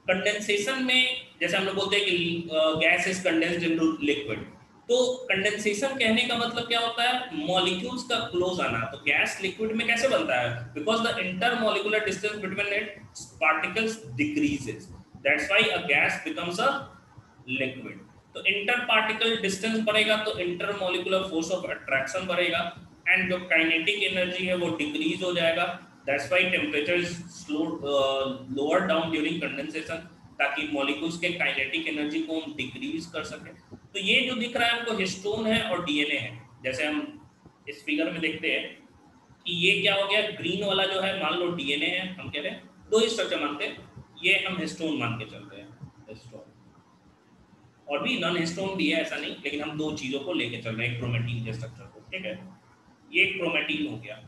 कंडेंसेशन में जैसे हम लोग बोलते हैं कि gas is condensed into liquid, तो कंडेंसेशन कहने का मतलब क्या होता है, मॉलिक्यूल्स का क्लोज आना। तो गैस लिक्विड में कैसे बनता है, because the intermolecular distance between its particles decreases, that's why a gas becomes a liquid. तो इंटर पार्टिकल डिस्टेंस बढ़ेगा तो इंटरमॉलिक्यूलर फोर्स ऑफ अट्रैक्शन बढ़ेगा, एंड जो काइनेटिक एनर्जी है वो डिक्रीज हो जाएगा। That's why temperature is lower down during condensation, ताकि मॉलिक्यूल्स के काइनेटिक एनर्जी को हम डिक्रीज कर सकें। तो ये जो दिख रहा है हमको हिस्टोन है और डीएनए है। जैसे हम इस फिगर में देखते हैं कि ये क्या हो गया, ग्रीन वाला जो है मान लो डीएनए है, हम कह रहे हैं दो ही स्ट्रक्चर मानते हैं, ये हम हिस्टोन मान के चल रहे हैं, हिस्टोन। और भी नॉन हिस्टोन भी है, ऐसा नहीं, लेकिन हम दो चीजों को लेके चल रहे हैं, क्रोमेटिन के स्ट्रक्चर को, ठीक है। ये क्रोमेटिन हो गया।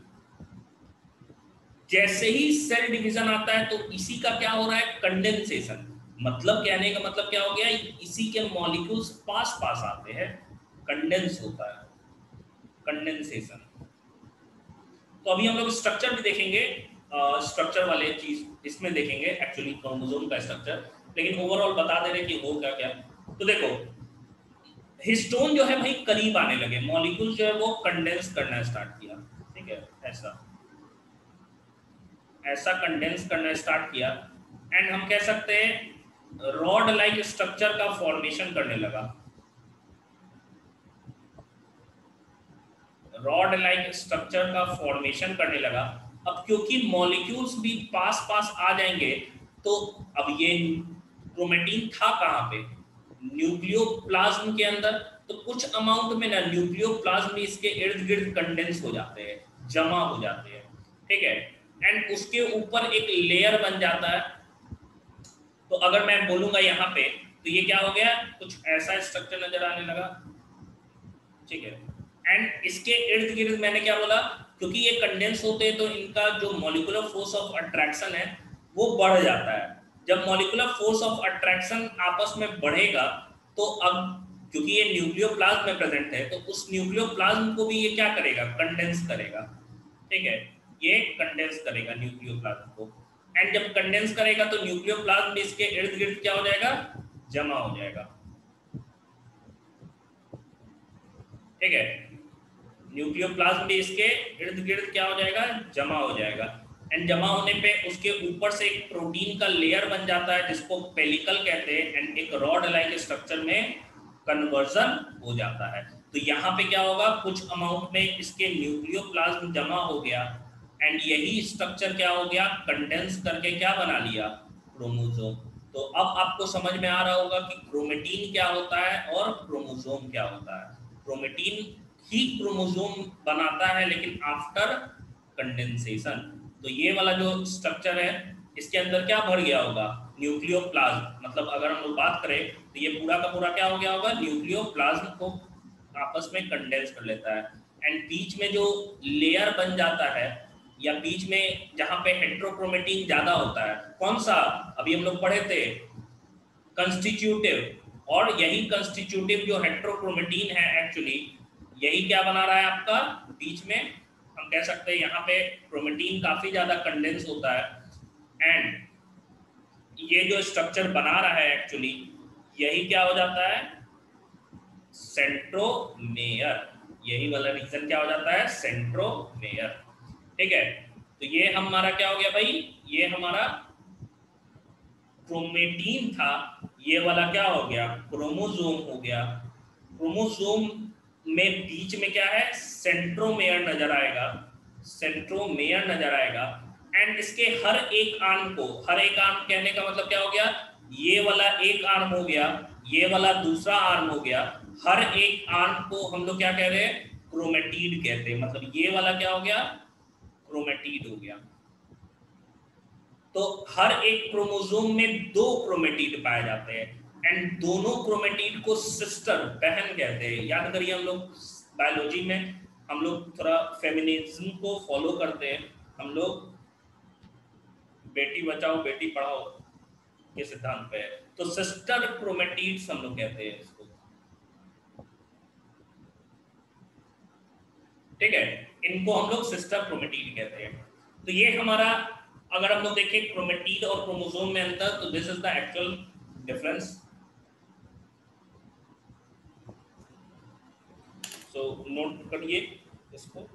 जैसे ही सेल डिवीजन आता है तो इसी का क्या हो रहा है, कंडेंसेशन। मतलब कहने का मतलब क्या हो गया, इसी के मॉलिक्यूल्स पास पास आते हैं, कंडेंस होता है, कंडेंसेशन। तो अभी हम लोग स्ट्रक्चर भी देखेंगे, स्ट्रक्चर वाले चीज इसमें देखेंगे, एक्चुअली क्रोमोसोम का स्ट्रक्चर, लेकिन ओवरऑल बता दे रहे कि हो क्या क्या। तो देखो हिस्टोन जो है भाई करीब आने लगे, मॉलिक्यूल जो है वो कंडेंस करना स्टार्ट किया, ठीक है, ऐसा ऐसा कंडेंस करना स्टार्ट किया, एंड हम कह सकते हैं रॉड लाइक स्ट्रक्चर का फॉर्मेशन करने लगा, रॉड लाइक स्ट्रक्चर का फॉर्मेशन करने लगा। अब क्योंकि मॉलिक्यूल्स भी पास पास आ जाएंगे, तो अब ये क्रोमेटिन था कहाँ पे, न्यूक्लियोप्लाज्म के अंदर। तो कुछ अमाउंट में ना न्यूक्लियोप्लाज्म में इसके इर्द गिर्द कंडेंस हो जाते हैं, जमा हो जाते हैं, ठीक है, एंड उसके ऊपर एक लेयर बन जाता है। तो अगर मैं बोलूंगा यहाँ पे, तो ये क्या हो गया, कुछ ऐसा स्ट्रक्चर नजर आने लगा, ठीक है। एंड इसके इर्द गिर्द मैंने क्या बोला, क्योंकि ये कंडेंस होते हैं तो इनका जो मॉलिक्यूलर फोर्स ऑफ अट्रैक्शन है वो बढ़ जाता है। जब मॉलिक्यूलर फोर्स ऑफ अट्रैक्शन आपस में बढ़ेगा, तो अब क्योंकि ये न्यूक्लियोप्लाज्म में प्रेजेंट है, तो उस न्यूक्लियोप्लाज्म को भी ये क्या करेगा, कंडेंस करेगा, ठीक है, ये कंडेंस करेगा न्यूक्लियोप्लाज्म को। एंड जब कंडेंस करेगा तो न्यूक्लियोप्लाज्म में इसके इर्द गिर्द क्या हो जाएगा, जमा हो जाएगा, ठीक है। न्यूक्लियोप्लाज्म भी इसके इर्द गिर्द क्या हो जाएगा, जमा हो जाएगा। एंड जमा होने पे उसके ऊपर से एक प्रोटीन का लेयर बन जाता है जिसको पेलिकल कहते हैं, एंड एक रॉड लाइक स्ट्रक्चर में कन्वर्जन हो जाता है। तो यहाँ पे क्या होगा, कुछ अमाउंट में इसके न्यूक्लियोप्लाज्म जमा हो गया, एंड यही स्ट्रक्चर क्या हो गया, कंडेंस करके क्या बना लिया, क्रोमोसोम। तो अब आपको समझ में आ रहा होगा कि क्रोमेटिन क्या होता है और क्रोमोसोम क्या होता है। क्रोमेटिन ही क्रोमोसोम बनाता है, लेकिन आफ्टर कंडेंसेशन। तो ये वाला जो स्ट्रक्चर है इसके अंदर क्या भर गया होगा, न्यूक्लियोप्लाज्म। मतलब अगर हम लोग बात करें तो ये पूरा का पूरा क्या हो गया होगा, न्यूक्लियोप्लाज्म को आपस में कंडेंस कर लेता है। एंड बीच में जो लेयर बन जाता है, या बीच में जहां पे हेट्रोक्रोमेटिन ज्यादा होता है, कौन सा, अभी हम लोग पढ़े थे कंस्टिट्यूटिव, और यही कंस्टिट्यूटिव जो हेट्रोक्रोमेटिन है एक्चुअली यही क्या बना रहा है आपका, बीच में हम कह सकते हैं यहाँ पे क्रोमेटिन काफी ज्यादा कंडेंस होता है, एंड ये जो स्ट्रक्चर बना रहा है एक्चुअली यही क्या हो जाता है, सेंट्रोमेयर। यही वाला रीजन क्या हो जाता है, सेंट्रोमेयर, ठीक है। तो ये हमारा क्या हो गया भाई, ये हमारा क्रोमेटिन था, ये वाला क्या हो गया, क्रोमोसोम हो गया। क्रोमोसोम में बीच में क्या है, सेंट्रोमेयर नजर आएगा, सेंट्रोमेयर नजर आएगा। एंड इसके हर एक आर्म को, हर एक आर्म कहने का मतलब क्या हो गया, ये वाला एक आर्म हो गया, ये वाला दूसरा आर्म हो गया, हर एक आर्म को हम लोग क्या कह रहे हैं, क्रोमेटिड कहते हैं। मतलब ये वाला क्या हो गया, क्रोमेटिड हो गया। तो हर एक क्रोमोसोम में दो क्रोमेटिड पाए जाते हैं, एंड दोनों क्रोमेटिड को सिस्टर, बहन कहते हैं। याद करिए हम लोग बायोलॉजी में हम लोग थोड़ा फेमिनिज्म को फॉलो करते हैं, हम लोग बेटी बचाओ बेटी पढ़ाओ के सिद्धांत पे है। तो सिस्टर क्रोमेटिड्स हम लोग कहते हैं इसको, ठीक है, इनको हम लोग सिस्टर क्रोमेटिड कहते हैं। तो ये हमारा, अगर हम लोग देखें क्रोमेटिड और क्रोमोसोम में अंतर, तो this is the actual difference. So note करिए इसको।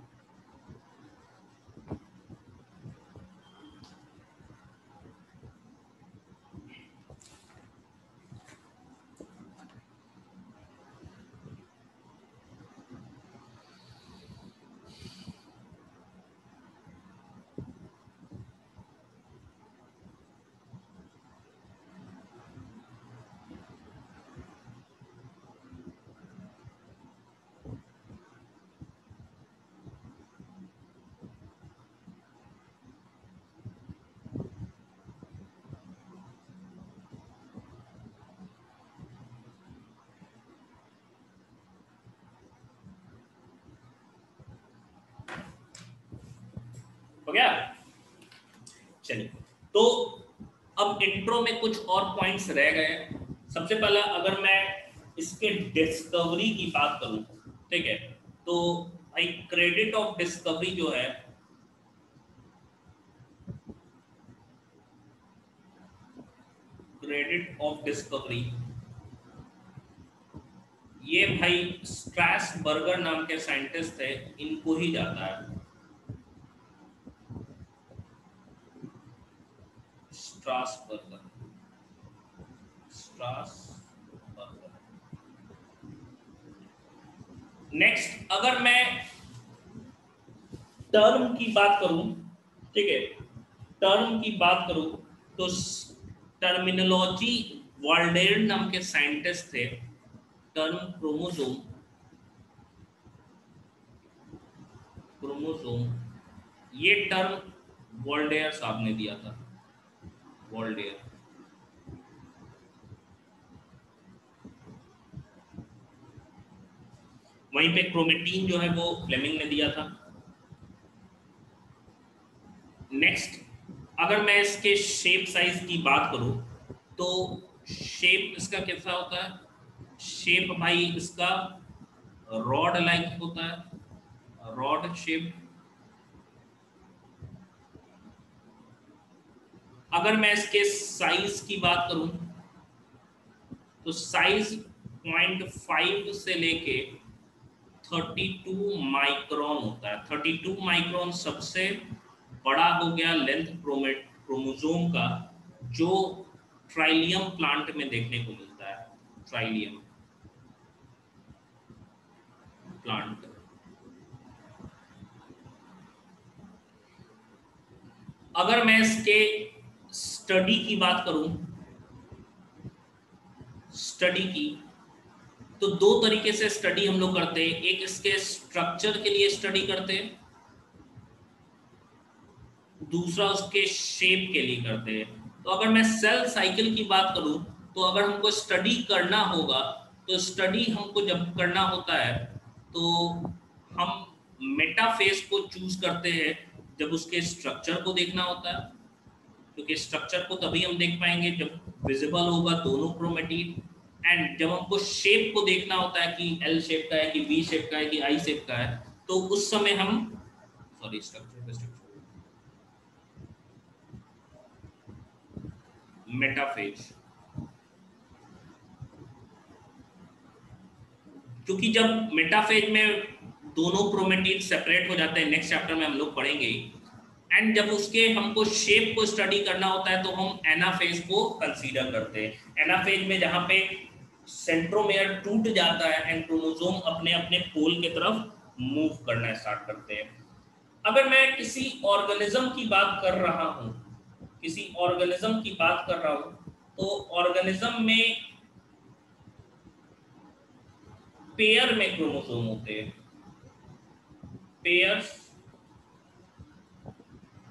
हो गया, चलिए। तो अब इंट्रो में कुछ और पॉइंट्स रह गए। सबसे पहला, अगर मैं इसके डिस्कवरी की बात करूं, ठीक है, तो भाई क्रेडिट ऑफ डिस्कवरी जो है, क्रेडिट ऑफ डिस्कवरी ये भाई स्ट्रासबर्गर नाम के साइंटिस्ट थे, इनको ही जाता है। स्ट्रासबर्गर, नेक्स्ट, अगर मैं टर्म की बात करूं, ठीक है, टर्म की बात करूं, तो टर्मिनोलॉजी वाल्डेयर नाम के साइंटिस्ट थे। टर्म क्रोमोसोम, क्रोमोसोम ये टर्म वाल्डेयर साहब ने दिया था, वाल्डेयर। वहीं पे क्रोमेटीन जो है वो फ्लेमिंग ने दिया था। नेक्स्ट, अगर मैं इसके शेप साइज की बात करूं, तो शेप इसका कैसा होता है? शेप भाई इसका रॉड लाइक होता है, रॉड शेप। अगर मैं इसके साइज की बात करूं, तो साइज 0.5 से लेके 32 माइक्रोन होता है। 32 माइक्रोन सबसे बड़ा हो गया लेंथ क्रोमोसोम का, जो ट्राइलियम प्लांट में देखने को मिलता है। ट्राइलियम प्लांट। अगर मैं इसके स्टडी की बात करूं, स्टडी की, तो दो तरीके से स्टडी हम लोग करते हैं। एक इसके स्ट्रक्चर के लिए स्टडी करते हैं, दूसरा उसके शेप के लिए करते हैं। तो अगर मैं सेल साइकिल की बात करूं, तो अगर हमको स्टडी करना होगा, तो स्टडी हमको जब करना होता है, तो हम मेटाफेज को चूज करते हैं जब उसके स्ट्रक्चर को देखना होता है, क्योंकि स्ट्रक्चर को तभी हम देख पाएंगे जब विजिबल होगा दोनों क्रोमेटिड। एंड जब हमको शेप को देखना होता है कि एल शेप का है कि वी शेप का है कि आई शेप का है, तो उस समय हम स्ट्रक्चर मेटाफेज, क्योंकि जब मेटाफेज में दोनों क्रोमेटिड सेपरेट हो जाते हैं, नेक्स्ट चैप्टर में हम लोग पढ़ेंगे, एंड जब उसके हमको शेप को स्टडी करना होता है, तो हम एनाफेज को कंसीडर करते हैं। एनाफेज में जहां पे सेंट्रोमेयर टूट जाता है एंड क्रोमोसोम अपने अपने पोल की तरफ मूव करना स्टार्ट करते हैं। अगर मैं किसी ऑर्गेनिज्म की बात कर रहा हूं, किसी ऑर्गेनिज्म की बात कर रहा हूं, तो ऑर्गेनिज्म में पेयर में क्रोमोसोम होते हैं, पेयर्स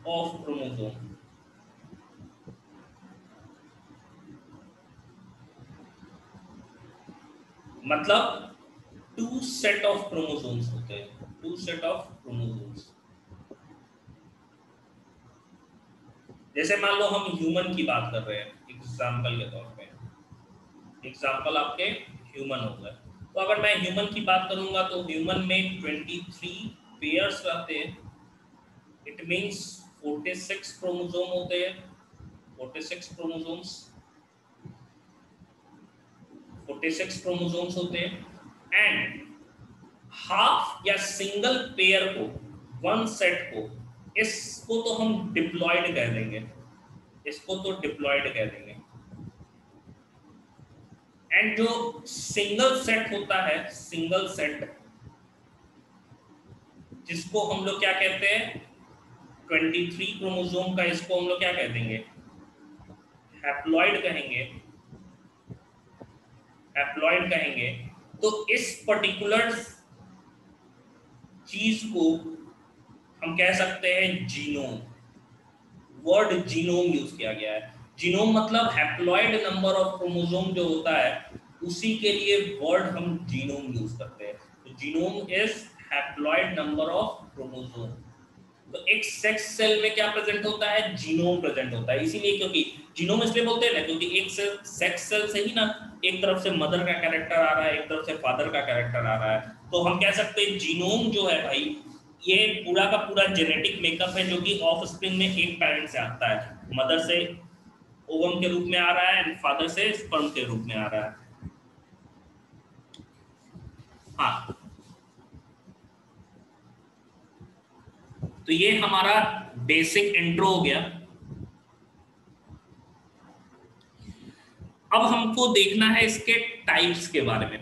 ऑफ क्रोमोसोम। मतलब 2 सेट ऑफ क्रोमोसोम्स होते हैं, 2 सेट ऑफ क्रोमोसोम्स। जैसे मान लो हम ह्यूमन की बात कर रहे हैं एग्जाम्पल के तौर पे, एग्जाम्पल आपके ह्यूमन हो गए। तो अगर मैं ह्यूमन की बात करूंगा तो ह्यूमन में 23 पेयर्स रहते हैं, इट मींस 46 क्रोमोसोम होते हैं, 46 क्रोमोसोम्स, 46 क्रोमोसोम्स होते हैं। एंड हाफ या सिंगल पेयर को, वन सेट को, इसको तो हम डिप्लॉयड कह देंगे, इसको तो डिप्लॉयड कह देंगे। एंड जो सिंगल सेट होता है, सिंगल सेट, जिसको हम लोग क्या कहते हैं, 23 क्रोमोसोम का, इसको हम लोग क्या कह देंगे, हैप्लॉइड कहेंगे, हैप्लॉइड कहेंगे। तो इस पर्टिकुलर चीज को हम कह सकते हैं जीनोम। वर्ड जीनोम यूज किया गया है। जीनोम मतलब हैप्लॉइड नंबर ऑफ क्रोमोसोम जो होता है, उसी के लिए वर्ड हम जीनोम यूज करते हैं। तो genome is haploid number of chromosome. तो एक सेक्स सेल में क्या प्रेजेंट होता है, जीनोम प्रेजेंट होता है। इसीलिए, क्योंकि जीनोम इसलिए बोलते हैं ना, क्योंकि एक सेक्स सेल से ही ना एक तरफ से मदर का कैरेक्टर आ रहा है, एक तरफ से फादर का कैरेक्टर आ रहा है। तो हम कह सकते हैं जीनोम जो है भाई, ये पूरा का पूरा जेनेटिक मेकअप है, जो कि ऑफ स्प्रिंग में एक पैरेंट से आता है, मदर से ओवम के रूप में आ रहा है एंड फादर से स्पर्म के रूप में आ रहा है। हाँ, तो ये हमारा बेसिक इंट्रो हो गया। अब हमको देखना है इसके टाइप्स के बारे में।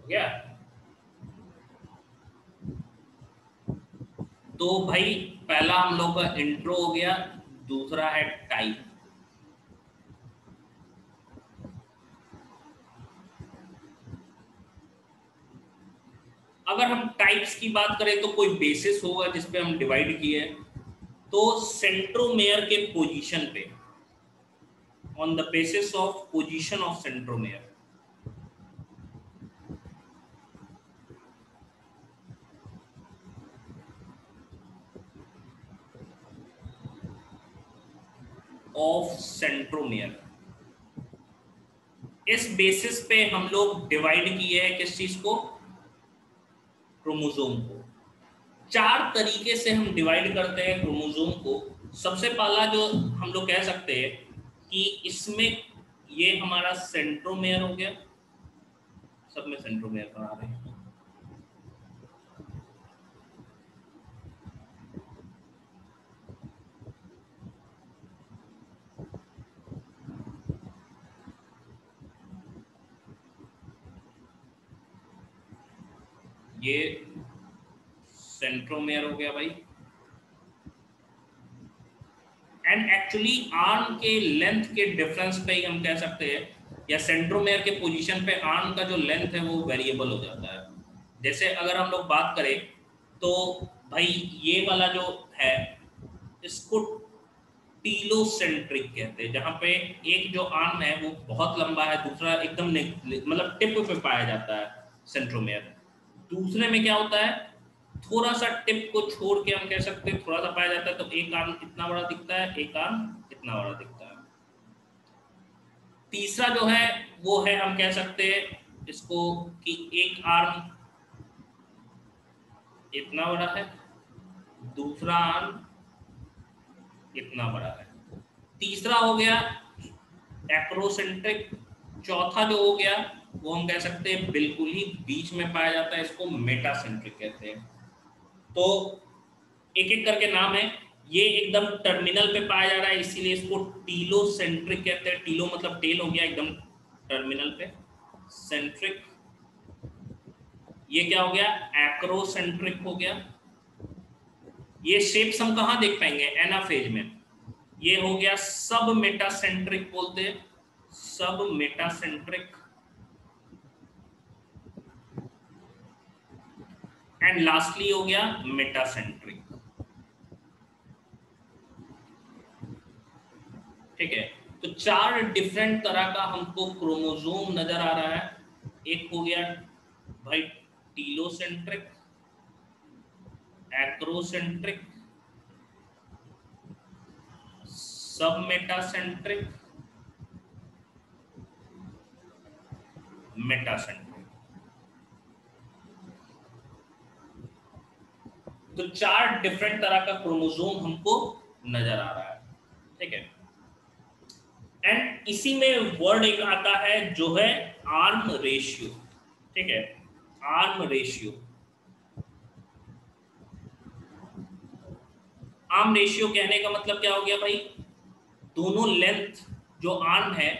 गया। तो भाई पहला हम लोग का इंट्रो हो गया, दूसरा है टाइप। अगर हम टाइप्स की बात करें तो कोई बेसिस होगा जिसपे हम डिवाइड किए, तो सेंट्रोमेयर के पोजीशन पे, on the basis of position of centromere, of centromere, इस बेसिस पे हम लोग डिवाइड किए हैं किस चीज को, क्रोमोसोम को। चार तरीके से हम डिवाइड करते हैं क्रोमोसोम को। सबसे पहला जो हम लोग कह सकते हैं कि इसमें ये हमारा सेंट्रोमेयर हो गया, सब में सेंट्रोमेयर बना रहे हैं। ये सेंट्रोमेयर हो गया भाई। एंड एक्चुअली आर्म के लेंथ के डिफरेंस पे ही हम कह सकते हैं, या सेंट्रोमेयर के पोजीशन पे आर्म का जो लेंथ है वो वेरिएबल हो जाता है। जैसे अगर हम लोग बात करें तो भाई ये वाला जो है, इसको टीलोसेंट्रिक कहते हैं, जहां पे एक जो आर्म है वो बहुत लंबा है, दूसरा एकदम मतलब टिप पे पाया जाता है सेंट्रोमेयर। दूसरे में क्या होता है, थोड़ा सा टिप को छोड़ के हम कह सकते हैं थोड़ा सा पाया जाता है, तो एक आर्म इतना बड़ा दिखता है, एक आर्म इतना बड़ा दिखता है। तीसरा जो है वो है, हम कह सकते हैं इसको कि एक आर्म इतना बड़ा है, दूसरा आर्म इतना बड़ा है। तीसरा हो गया एक्रोसेंट्रिक। चौथा जो हो गया वो हम कह सकते हैं बिल्कुल ही बीच में पाया जाता है, इसको मेटासेंट्रिक कहते हैं। तो एक एक करके नाम है। ये एकदम टर्मिनल पे पाया जा रहा है, इसीलिए इसको टीलोसेंट्रिक कहते हैं। टीलो मतलब टेल हो गया, एकदम टर्मिनल पे। सेंट्रिक, ये क्या हो गया, एक्रोसेंट्रिक हो गया। ये शेप्स हम कहाँ देख पाएंगे, एनाफेज में। ये हो गया सब मेटासेंट्रिक बोलते हैं, सब मेटासेंट्रिक। एंड लास्टली हो गया मेटासेंट्रिक। ठीक है, तो 4 डिफरेंट तरह का हमको क्रोमोसोम नजर आ रहा है। एक हो गया भाई टीलोसेंट्रिक, एक्रोसेंट्रिक, सब मेटासेंट्रिक, मेटासेंट्रिक। तो 4 डिफरेंट तरह का क्रोमोसोम हमको नजर आ रहा है। ठीक है, एंड इसी में वर्ड एक आता है जो है आर्म रेशियो। ठीक है, आर्म रेशियो। आर्म रेशियो कहने का मतलब क्या हो गया भाई, दोनों लेंथ जो आर्म है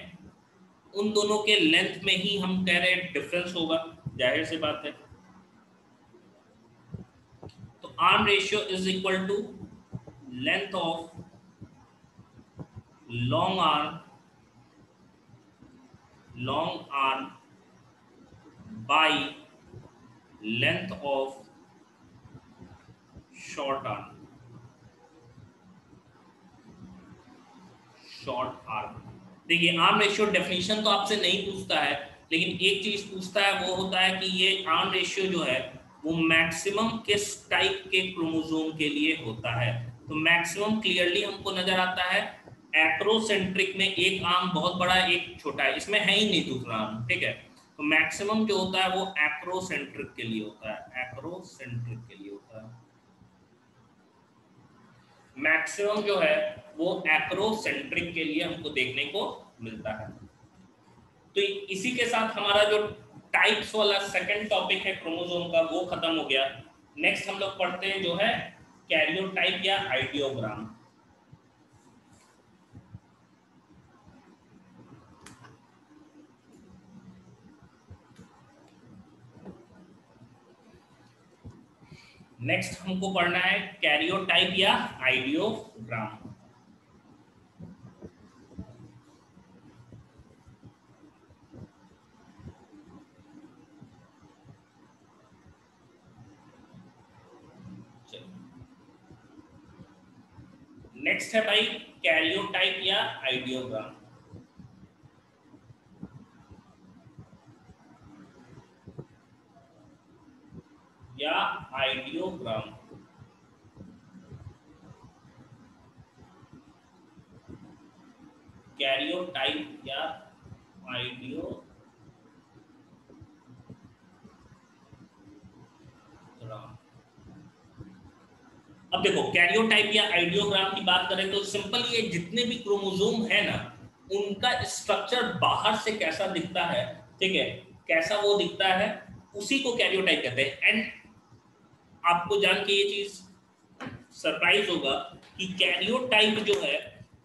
उन दोनों के लेंथ में ही हम कह रहे हैं डिफरेंस होगा, जाहिर सी बात है। तो arm ratio is equal to length of long arm by length of short arm, short arm. देखिए आर्म रेशियो डेफिनेशन तो आपसे नहीं पूछता है, लेकिन एक चीज पूछता है, वो होता है कि ये आर्म रेशियो जो है वो मैक्सिमम किस टाइप के क्रोमोसोम के लिए होता है। तो मैक्सिमम क्लियरली हमको नजर आता है एक्रोसेंट्रिक में, एक आर्म बहुत बड़ा एक छोटा है, इसमें है ही नहीं दूसरा आर्म। ठीक है, तो मैक्सिमम जो होता है वो एक्रोसेंट्रिक के लिए होता है, एक्रोसेंट्रिक के लिए होता है। मैक्सिमम जो है वो एक्रोसेंट्रिक के लिए हमको देखने को मिलता है। तो इसी के साथ हमारा जो टाइप्स वाला सेकंड टॉपिक है क्रोमोसोम का वो खत्म हो गया। नेक्स्ट हम लोग पढ़ते हैं जो है कैरियोटाइप या आइडियोग्राम। नेक्स्ट हमको पढ़ना है कैरियोटाइप या आइडियोग्राम। नेक्स्ट है भाई कैरियोटाइप या आइडियोग्राम। या आइडियोग्राम। कैरियोटाइप या आइडियोग्राम। अब देखो कैरियोटाइप या आइडियोग्राम की बात करें तो सिंपल, ये जितने भी क्रोमोसोम है ना उनका स्ट्रक्चर बाहर से कैसा दिखता है, ठीक है, कैसा वो दिखता है, उसी को कैरियोटाइप कहते हैं। एंड आपको जान के ये चीज सरप्राइज होगा कि कैरियोटाइप जो है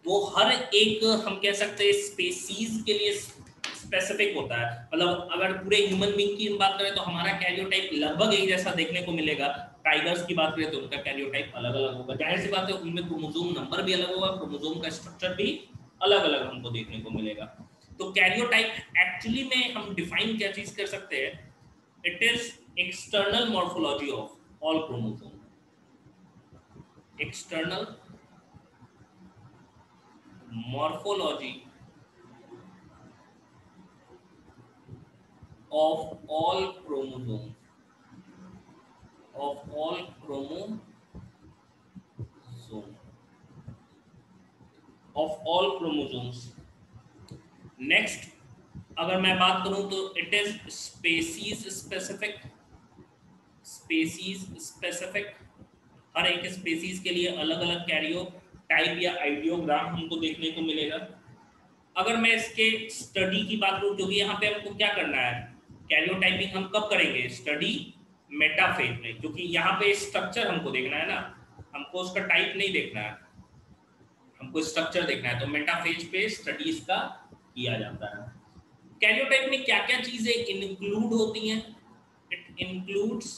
वो हर एक, हम कह सकते हैं, स्पेसीज के लिए स्पेसिफिक होता है। मतलब अगर पूरे ह्यूमन बीइंग की हम बात करें तो हमारा कैरियोटाइप लगभग एक जैसा देखने को मिलेगा। टाइगर्स की बात करें तो उनका कैरियोटाइप अलग अलग होगा, जाहिर सी बात है उनमें क्रोमोसोम नंबर भी अलग होगा, क्रोमोसोम का स्ट्रक्चर भी अलग अलग हमको देखने को मिलेगा। तो कैरियोटाइप एक्चुअली में हम डिफाइन क्या चीज कर सकते हैं, it is external morphology of all chromosome. External morphology of all chromosomes, of all chromosomes, of all chromosomes। Next अगर मैं बात करूं तो it is species specific. Species specific, हर एक स्पेसीज के लिए अलग अलग कैरियो टाइप या आइडियोग्राम हमको देखने को मिलेगा। अगर मैं इसके स्टडी की बात करूं, क्योंकि यहाँ पे हमको क्या करना है, कैरियोटाइपिंग हम कब करेंगे, स्टडी मेटाफेज में, क्योंकि यहाँ पे स्ट्रक्चर हमको देखना है ना। हमको उसका टाइप नहीं देखना है, हमको स्ट्रक्चर देखना है, तो मेटाफेज पे स्टडी इसका किया जाता है। कैरियोटाइप में क्या क्या चीजें इंक्लूड होती हैं? इट इंक्लूड्स,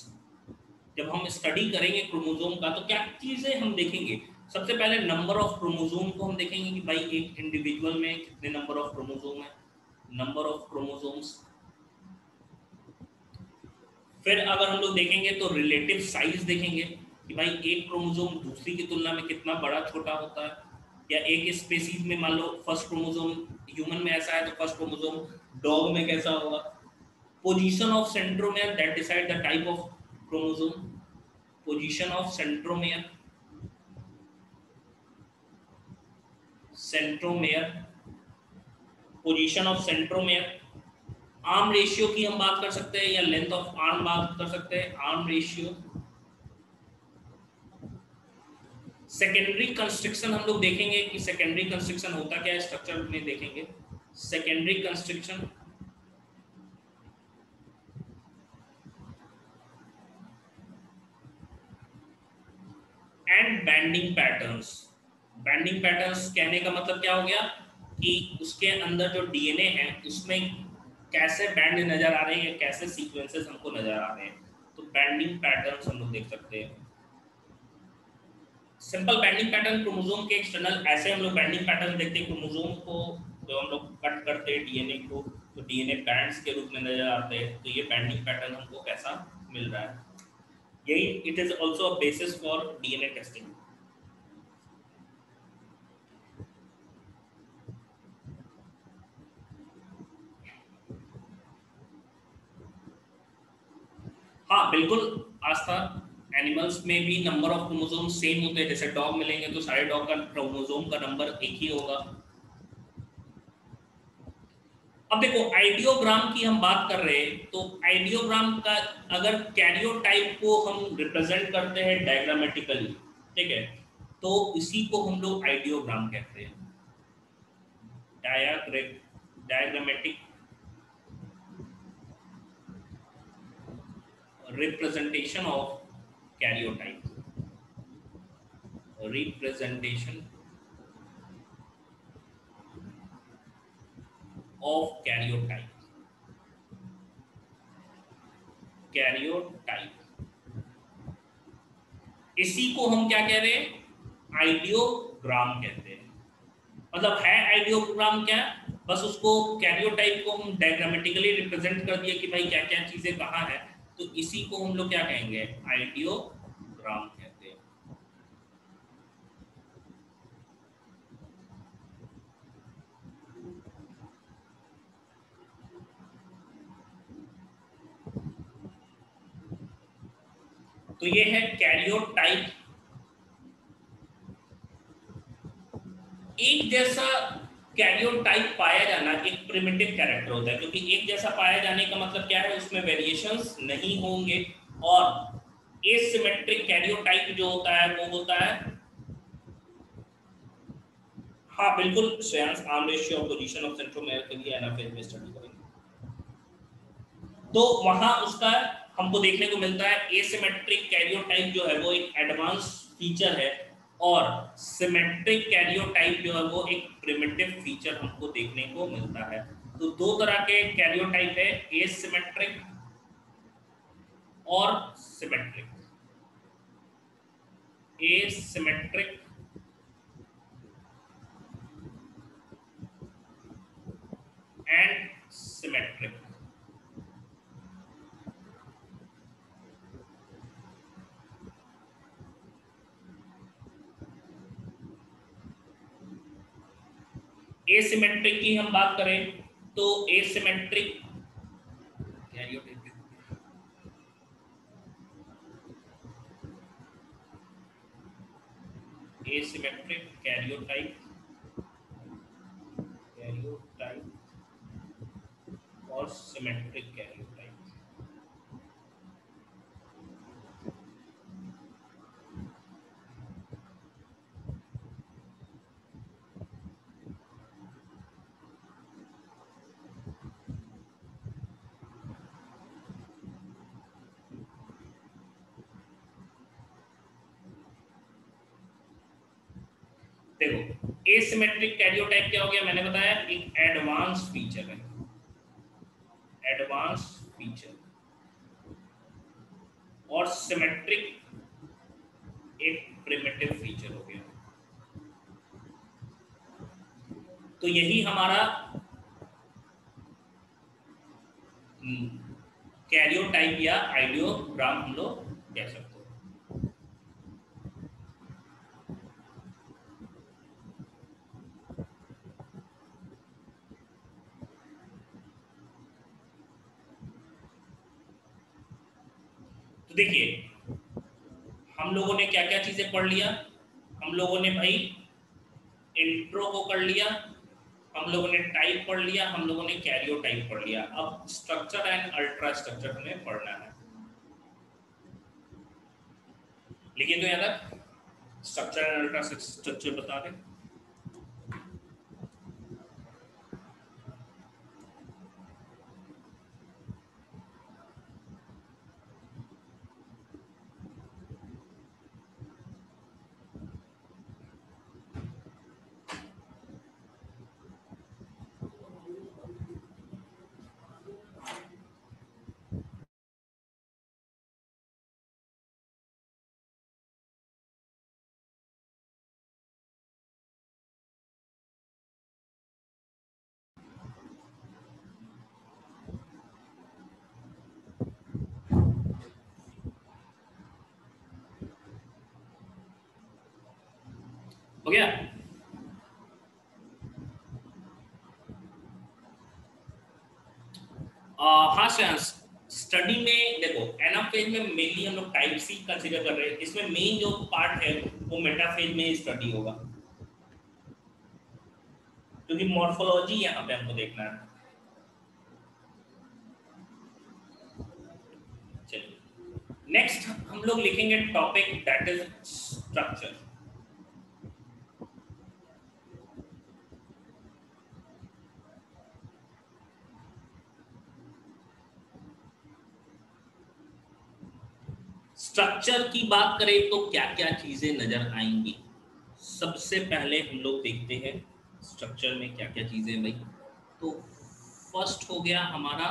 जब हम स्टडी करेंगे क्रोमोसोम का तो क्या चीजें हम देखेंगे? सबसे पहले नंबर ऑफ क्रोमोसोम को हम देखेंगे कि भाई एक इंडिविजुअल में कितने नंबर ऑफ क्रोमोसोम है, नंबर ऑफ क्रोमोसोम्स। फिर अगर हम लोग देखेंगे तो रिलेटिव साइज देखेंगे कि भाई एक क्रोमोसोम दूसरी की तुलना में कितना बड़ा छोटा होता है, या एक स्पेसीज में मान लो फर्स्ट क्रोमोसोम ह्यूमन में ऐसा है तो फर्स्ट क्रोमोसोम डॉग में कैसा होगा। Position of centromere that decide the type of chromosome, position of centromere, centromere, position of centromere. Arm ratio की हम बात कर सकते हैं या लेंथ ऑफ आर्म बात कर सकते हैं, आर्म रेशियो। सेकेंडरी कंस्ट्रक्शन हम लोग देखेंगे कि सेकेंडरी कंस्ट्रक्शन होता क्या है, स्ट्रक्चर में देखेंगे secondary construction. And banding patterns. Banding patterns कहने का मतलब क्या हो गया कि उसके अंदर जो डीएनए है उसमें कैसे बैंड नजर आ रहे हैं, कैसे सीक्वेंसेस हमको नजर आ रहे हैं, तो बैंडिंग पैटर्न्स हम लोग देख सकते हैं। सिंपल बैंडिंग पैटर्न क्रोमोसोम के एक्सटर्नल, ऐसे हम लोग बैंडिंग पैटर्न देखते हैं क्रोमोसोम को, जो हम लोग कट करते हैं डीएनए को तो डीएनए बैंड्स के रूप में नजर आते हैं, तो ये बैंडिंग पैटर्न हमको कैसा मिल रहा है, यही it is also a basis for DNA testing. हाँ बिल्कुल आस्था, एनिमल्स में भी नंबर ऑफ क्रोमोसोम सेम होते हैं, जैसे डॉग मिलेंगे तो सारे डॉग का क्रोमोसोम का नंबर एक ही होगा। अब देखो आइडियोग्राम की हम बात कर रहे हैं, तो आइडियोग्राम का अगर कैरियोटाइप को हम रिप्रेजेंट करते हैं डायग्रामेटिकली, ठीक है, तो इसी को हम लोग आइडियोग्राम कहते हैं, diagrammatic representation of karyotype, representation of karyotype, karyotype, इसी को हम क्या कह रहे हैं, आइडियोग्राम कहते हैं। मतलब है आइडियोग्राम क्या, बस उसको कैरियोटाइप को हम डायग्रामेटिकली रिप्रेजेंट कर दिया कि भाई क्या क्या चीजें कहाँ है, तो इसी को हम लोग क्या कहेंगे, आइडियोग्राम कहते हैं। तो ये है कैरियोटाइप। एक जैसा कैरियोटाइप पाया जाना एक प्रिमिटिव कैरेक्टर होता है, क्योंकि एक जैसा पाया जाने का मतलब क्या है, उसमें वेरिएशंस नहीं होंगे। और एसिमेट्रिक कैरियोटाइप जो होता है वो होता है, हाँ बिल्कुल श्रेयांश, आर्म रेशियो और पोजीशन ऑफ सेंट्रोमेयर के लिए एनाफेज में स्टडी करेंगे तो वहां उसका हमको देखने को मिलता है एसिमेट्रिक कैरियोटाइप जो है वो एक एडवांस फीचर है, और सिमेट्रिक कैरियोटाइप जो है वो एक प्रिमिटिव फीचर हमको देखने को मिलता है। तो दो तरह के कैरियोटाइप है, एसिमेट्रिक और symmetric. Asymmetric and symmetric. Asymmetric की हम बात करें तो एसिमेट्रिक कैरियोटाइप, asymmetric karyotype और symmetric karyotype। देखो एसिमेट्रिक कैरियोटाइप क्या हो गया, मैंने बताया एक एडवांस फीचर है, एडवांस फीचर, और सिमेट्रिक एक प्रिमिटिव फीचर हो गया। तो यही हमारा कैरियोटाइप या आइडियोग्राम हम लोग कह सकते हैं। तो देखिए हम लोगों ने क्या क्या चीजें पढ़ लिया, हम लोगों ने भाई इंट्रो को कर लिया, हम लोगों ने टाइप पढ़ लिया, हम लोगों ने कैरियोटाइप पढ़ लिया। अब स्ट्रक्चर एंड अल्ट्रा स्ट्रक्चर हमें पढ़ना है। लिखिए तो याद है, स्ट्रक्चर एंड अल्ट्रा स्ट्रक्चर बता दें। हो गया? हाँ श्रेयांश, स्टडी में देखो एनाफेज में मेनली हम लोग टाइप सी कंसीडर कर रहे हैं, इसमें मेन जो पार्ट है वो मेटाफेज में स्टडी होगा, क्योंकि मॉर्फोलॉजी यहाँ पे हमको देखना है। चलिए नेक्स्ट हम लोग लिखेंगे topic that is structure. Structure की बात करें तो क्या क्या चीजें नजर आएंगी। सबसे पहले हम लोग देखते हैं स्ट्रक्चर में क्या क्या चीजें भाई। तो फर्स्ट हो गया हमारा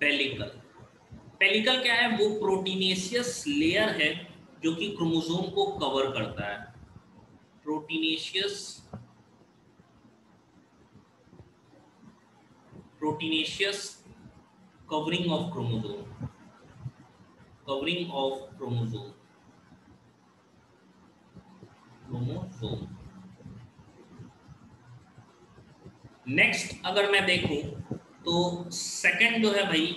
पेलिकल। पेलिकल क्या है, वो प्रोटीनेशियस लेयर है जो कि क्रोमोसोम को कवर करता है। Proteinaceous proteinaceous covering of chromosome, covering of chromosome. Next अगर मैं देखूं तो सेकंड जो है भाई,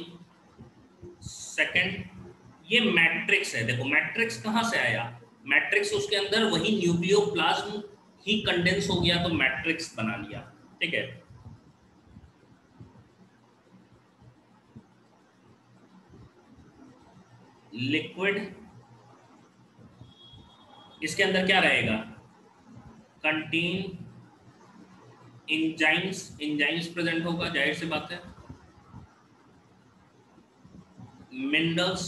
सेकंड ये मैट्रिक्स है। देखो मैट्रिक्स कहां से आया, मैट्रिक्स उसके अंदर वही न्यूक्लियोप्लाज्म ही कंडेंस हो गया तो मैट्रिक्स बना लिया, ठीक है। लिक्विड, इसके अंदर क्या रहेगा, कंटेन एंजाइम्स, एंजाइम्स प्रेजेंट होगा, जाहिर सी बात है। मिनरल्स,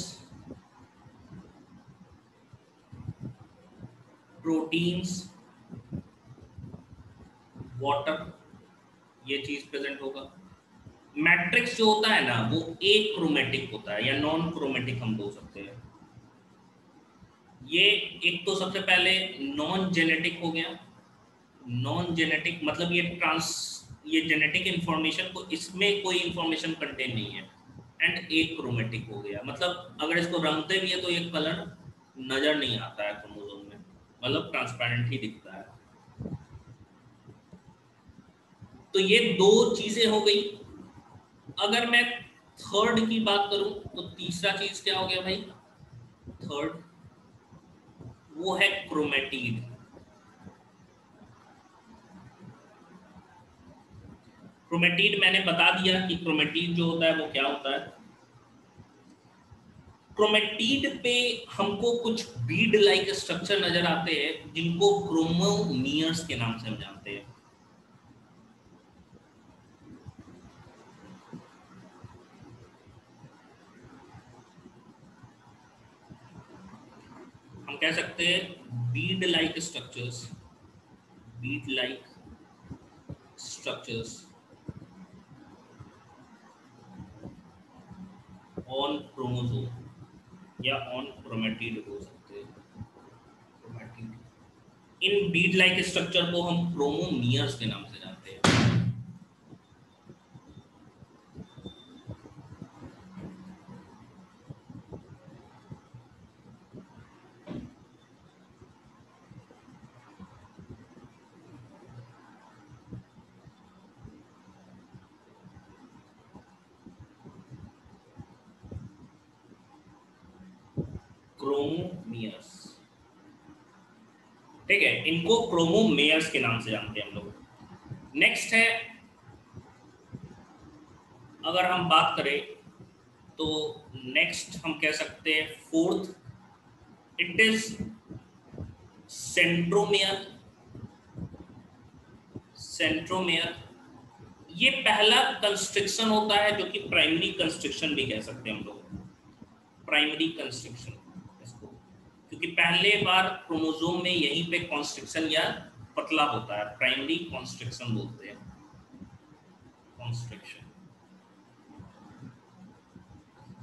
प्रोटीन्स, वाटर, ये चीज प्रेजेंट होगा। मैट्रिक्स जो होता है ना वो एक क्रोमेटिक होता है या नॉन क्रोमेटिक हम बोल सकते हैं। ये एक तो सबसे पहले नॉन जेनेटिक हो गया। नॉन जेनेटिक मतलब ये जेनेटिक इंफॉर्मेशन को, इसमें कोई इंफॉर्मेशन कंटेन नहीं है। एंड एक क्रोमेटिक हो गया, मतलब अगर इसको रंगते भी है तो ये कलर नजर नहीं आता है क्रोमोसोम में, मतलब ट्रांसपेरेंट ही दिखता है। तो ये दो चीजें हो गई। अगर मैं थर्ड की बात करूं तो तीसरा चीज क्या हो गया भाई, थर्ड वो है क्रोमेटिड। क्रोमेटिड मैंने बता दिया कि क्रोमेटिड जो होता है वो क्या होता है। क्रोमेटिड पे हमको कुछ बीड लाइक स्ट्रक्चर नजर आते हैं जिनको क्रोमोमियर्स के नाम से हम जानते हैं। हम कह सकते हैं Beed like structures, Beed like structures on chromosome या ऑन क्रोमेटिड हो सकते हैं, क्रोमेटिड। इन बीड लाइक स्ट्रक्चर को हम क्रोमोमियर्स के नाम से जानते हैं। क्रोमोमियर्स, ठीक है, इनको क्रोमोमेयर्स के नाम से जानते हैं हम लोग। नेक्स्ट है, अगर हम बात करें तो नेक्स्ट हम कह सकते हैं fourth, it is centromere. Centromere ये पहला कंस्ट्रक्शन होता है जो कि प्राइमरी कंस्ट्रक्शन भी कह सकते हैं हम लोग, प्राइमरी कंस्ट्रक्शन इसको, क्योंकि पहले बार क्रोमोसोम में यहीं पे कॉन्स्ट्रक्शन या पतला होता है, प्राइमरी कॉन्स्ट्रक्शन बोलते हैं, कॉन्स्ट्रक्शन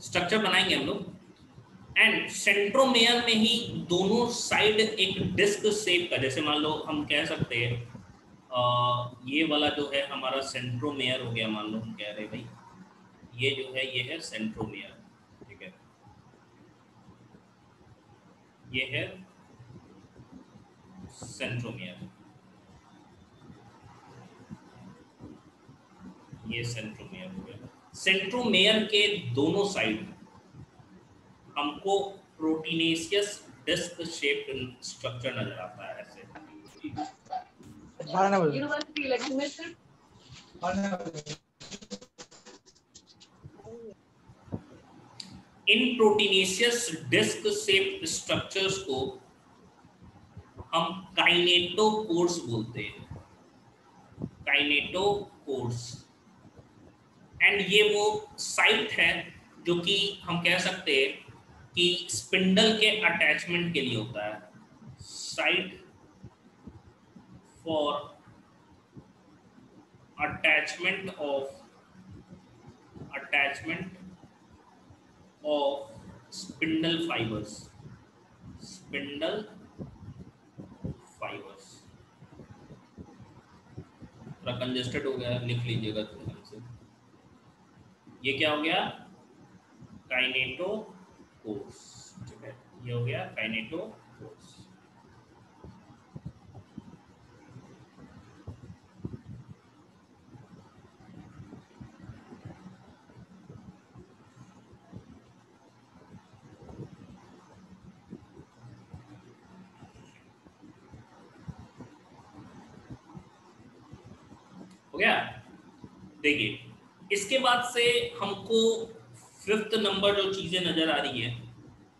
स्ट्रक्चर बनाएंगे हम लोग। एंड सेंट्रोमेयर में ही दोनों साइड एक डिस्क शेप का, जैसे मान लो हम कह सकते हैं ये वाला जो है हमारा सेंट्रोमेयर हो गया, मान लो हम कह रहे भाई ये जो है ये है सेंट्रोमेयर, ठीक है, ये है सेंट्रोमेयर, ये सेंट्रोमेयर हो गया। सेंट्रोमेयर के दोनों साइड हमको प्रोटीनेशियस डिस्क शेप्ड स्ट्रक्चर नजर आता है ऐसे। इन प्रोटीनेशियस डिस्क शेप्ड स्ट्रक्चर्स को हम काइनेटोकोर्स बोलते हैं, काइनेटोकोर्स। एंड ये वो साइट है जो कि हम कह सकते हैं कि स्पिंडल के अटैचमेंट के लिए होता है, site for attachment of spindle fibres, spindle fibres. थोड़ा कंजेस्टेड हो गया, लिख लीजिएगा ध्यान से। ये क्या हो गया, काइनेटोकोर्स, ठीक है, ये हो गया काइनेटोकोर्स। हो गया। देखिए इसके बाद से हमको फिफ्थ नंबर जो चीजें नजर आ रही है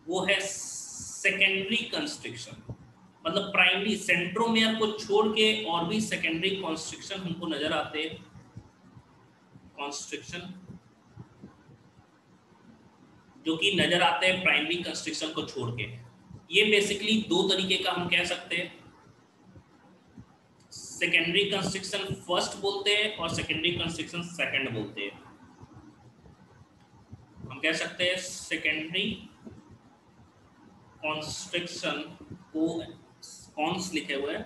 वो है सेकेंडरी कंस्ट्रक्शन, मतलब प्राइमरी सेंट्रोमेयर को छोड़ के और भी सेकेंडरी कंस्ट्रक्शन हमको नजर आते हैं, कंस्ट्रक्शन जो कि नजर आते हैं प्राइमरी कंस्ट्रक्शन को छोड़ के। ये बेसिकली दो तरीके का हम कह सकते हैं, सेकेंडरी कंस्ट्रक्शन फर्स्ट बोलते हैं और सेकेंडरी कंस्ट्रक्शन सेकंड बोलते हैं। हम कह सकते हैं सेकेंडरी कंस्ट्रक्शन को कॉन्स लिखे हुए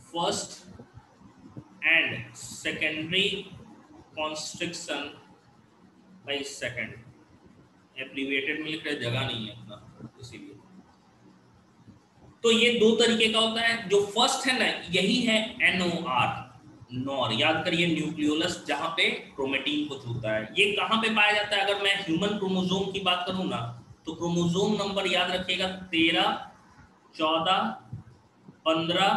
first and secondary constriction by second, abbreviated में लिख रहे, जगह नहीं है अपना इसीलिए। तो ये दो तरीके का होता है, जो फर्स्ट है ना यही है NOR, नॉर, याद करिए न्यूक्लियोलस जहां पे क्रोमेटिन को छूता है। ये कहां पे पाया जाता है, अगर मैं ह्यूमन क्रोमोसोम की बात करूं ना तो क्रोमोसोम नंबर याद रखिएगा 13, 14, 15,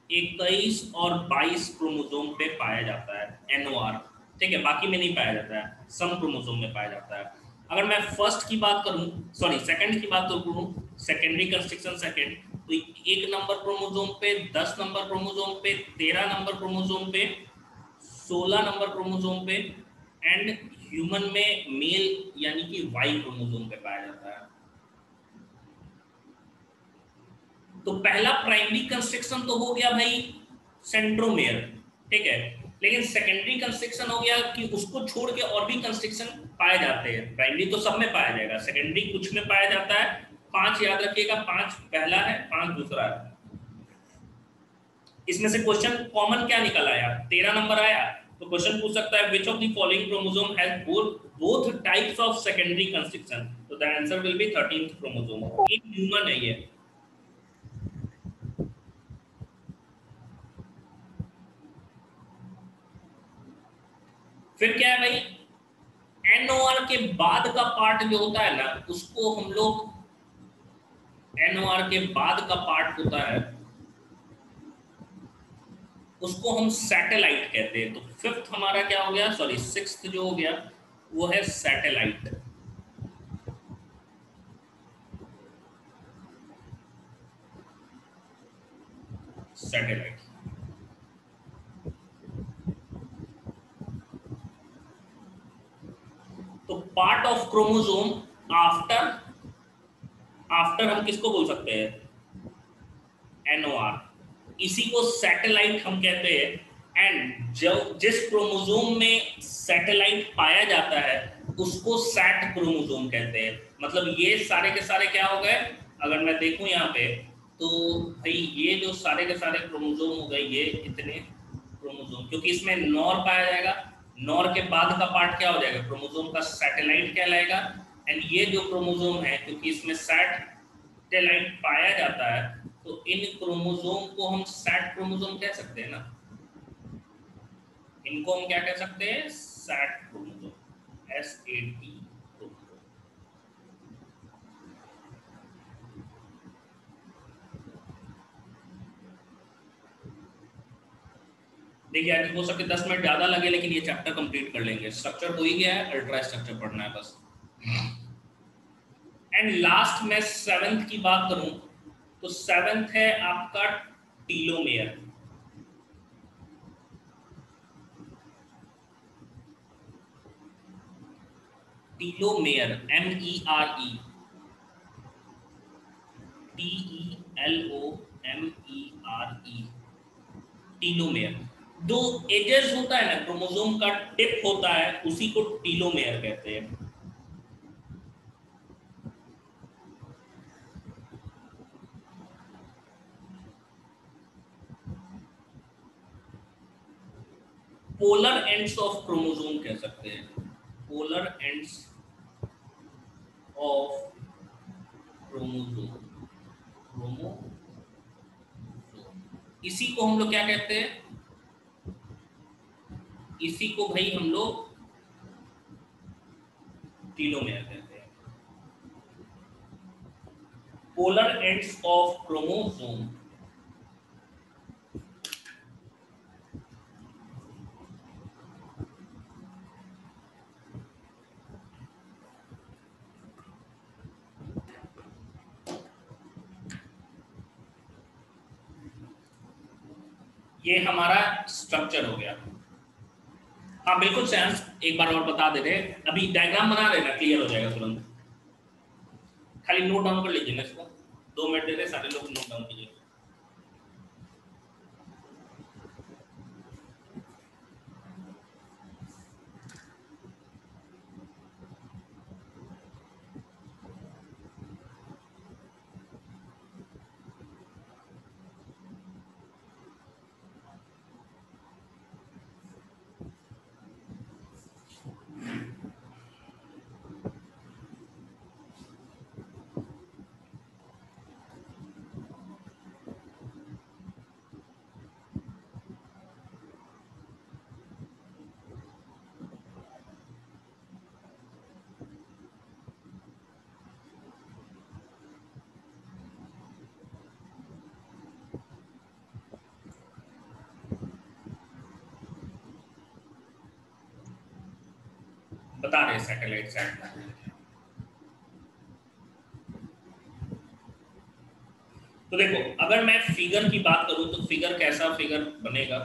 21 और 22 क्रोमोसोम पे पाया जाता है NOR, ठीक है, बाकी में नहीं पाया जाता है, सम क्रोमोसोम में पाया जाता है। अगर मैं फर्स्ट की बात करूं, सॉरी सेकंड की बात करूं, सेकेंडरी कंस्ट्रक्शन सेकंड, तो 1 नंबर क्रोमोसोम पे, 10 नंबर क्रोमोसोम पे, 13 नंबर क्रोमोसोम पे, 16 नंबर क्रोमोसोम पे, एंड ह्यूमन में मेल यानी कि Y क्रोमोसोम पे पाया जाता है। तो पहला प्राइमरी कंस्ट्रक्शन तो हो गया भाई सेंट्रोमेयर, ठीक है, लेकिन सेकेंडरी कंस्ट्रक्शन हो गया कि उसको छोड़ के और भी कंस्ट्रक्शन पाए जाते हैं। प्राइमरी तो सब में पाया जाएगा, सेकेंडरी कुछ में पाया जाता है। 5 याद रखिएगा, 5 पहला है, 5 दूसरा है। इसमें से क्वेश्चन कॉमन क्या निकल आया, 13 नंबर आया, तो क्वेश्चन पूछ सकता है which of the following chromosome has both types of secondary construction, तो the answer will be 13th chromosome. In human है ये। फिर क्या है भाई, एनओआर के बाद का पार्ट जो होता है ना, उसको हम लोग, एनओआर के बाद का पार्ट होता है उसको हम सैटेलाइट कहते हैं। तो फिफ्थ हमारा क्या हो गया, सॉरी सिक्स्थ जो हो गया वो है सैटेलाइट। सैटेलाइट तो part of chromosome after, after हम किसको बोल सकते हैं, एनओआर, इसी को सैटेलाइट हम कहते हैं। एंड जो जिस क्रोमोसोम में सैटेलाइट पाया जाता है उसको सैट क्रोमोसोम कहते हैं। मतलब ये सारे के सारे क्या हो गए, अगर मैं देखूं यहाँ पे तो भाई ये जो सारे के सारे क्रोमोसोम हो गए, ये इतने क्रोमोसोम, क्योंकि इसमें नॉर पाया जाएगा, नॉर के बाद का पार्ट क्या हो जाएगा, क्रोमोसोम का सैटेलाइट कहलाएगा। एंड ये जो क्रोमोसोम है, क्योंकि इसमें सैटेलाइट पाया जाता है, तो इन क्रोमोसोम को हम सैट क्रोमोसोम कह सकते हैं ना, इनको हम क्या कह सकते हैं, सैट क्रोमोसोम, SAT क्रोमोसोम। देखिए आज हो सके 10 मिनट ज्यादा लगे, लेकिन ये चैप्टर कंप्लीट कर लेंगे। स्ट्रक्चर हो ही गया है, अल्ट्रा स्ट्रक्चर पढ़ना है बस। एंड लास्ट में सेवेंथ की बात करूं तो सेवेंथ है आपका telomere. Telomere, MERE, TELOMERE, telomere. दो एजेस होता है ना, क्रोमोसोम का टिप होता है, उसी को टीलोमेयर कहते हैं। पोलर एंड्स ऑफ क्रोमोसोम कह सकते हैं, polar ends of chromosome, chromosome, इसी को हम लोग क्या कहते हैं, इसी को भाई हम लोग टीलोमेयर कहते हैं, पोलर एंड्स ऑफ क्रोमोसोम। ये हमारा स्ट्रक्चर हो गया। हाँ बिल्कुल सेंस, एक बार और बता दे रहे, अभी डायग्राम बना रहे ना, क्लियर हो जाएगा तुरंत। खाली नोट डाउन कर लीजिए ना इसको, 2 मिनट दे रहे, सारे लोग नोट डाउन कीजिए। बता रहे सैटेलाइट सैटेलाइट। तो देखो अगर मैं फिगर की बात करूं तो फिगर कैसा फिगर बनेगा,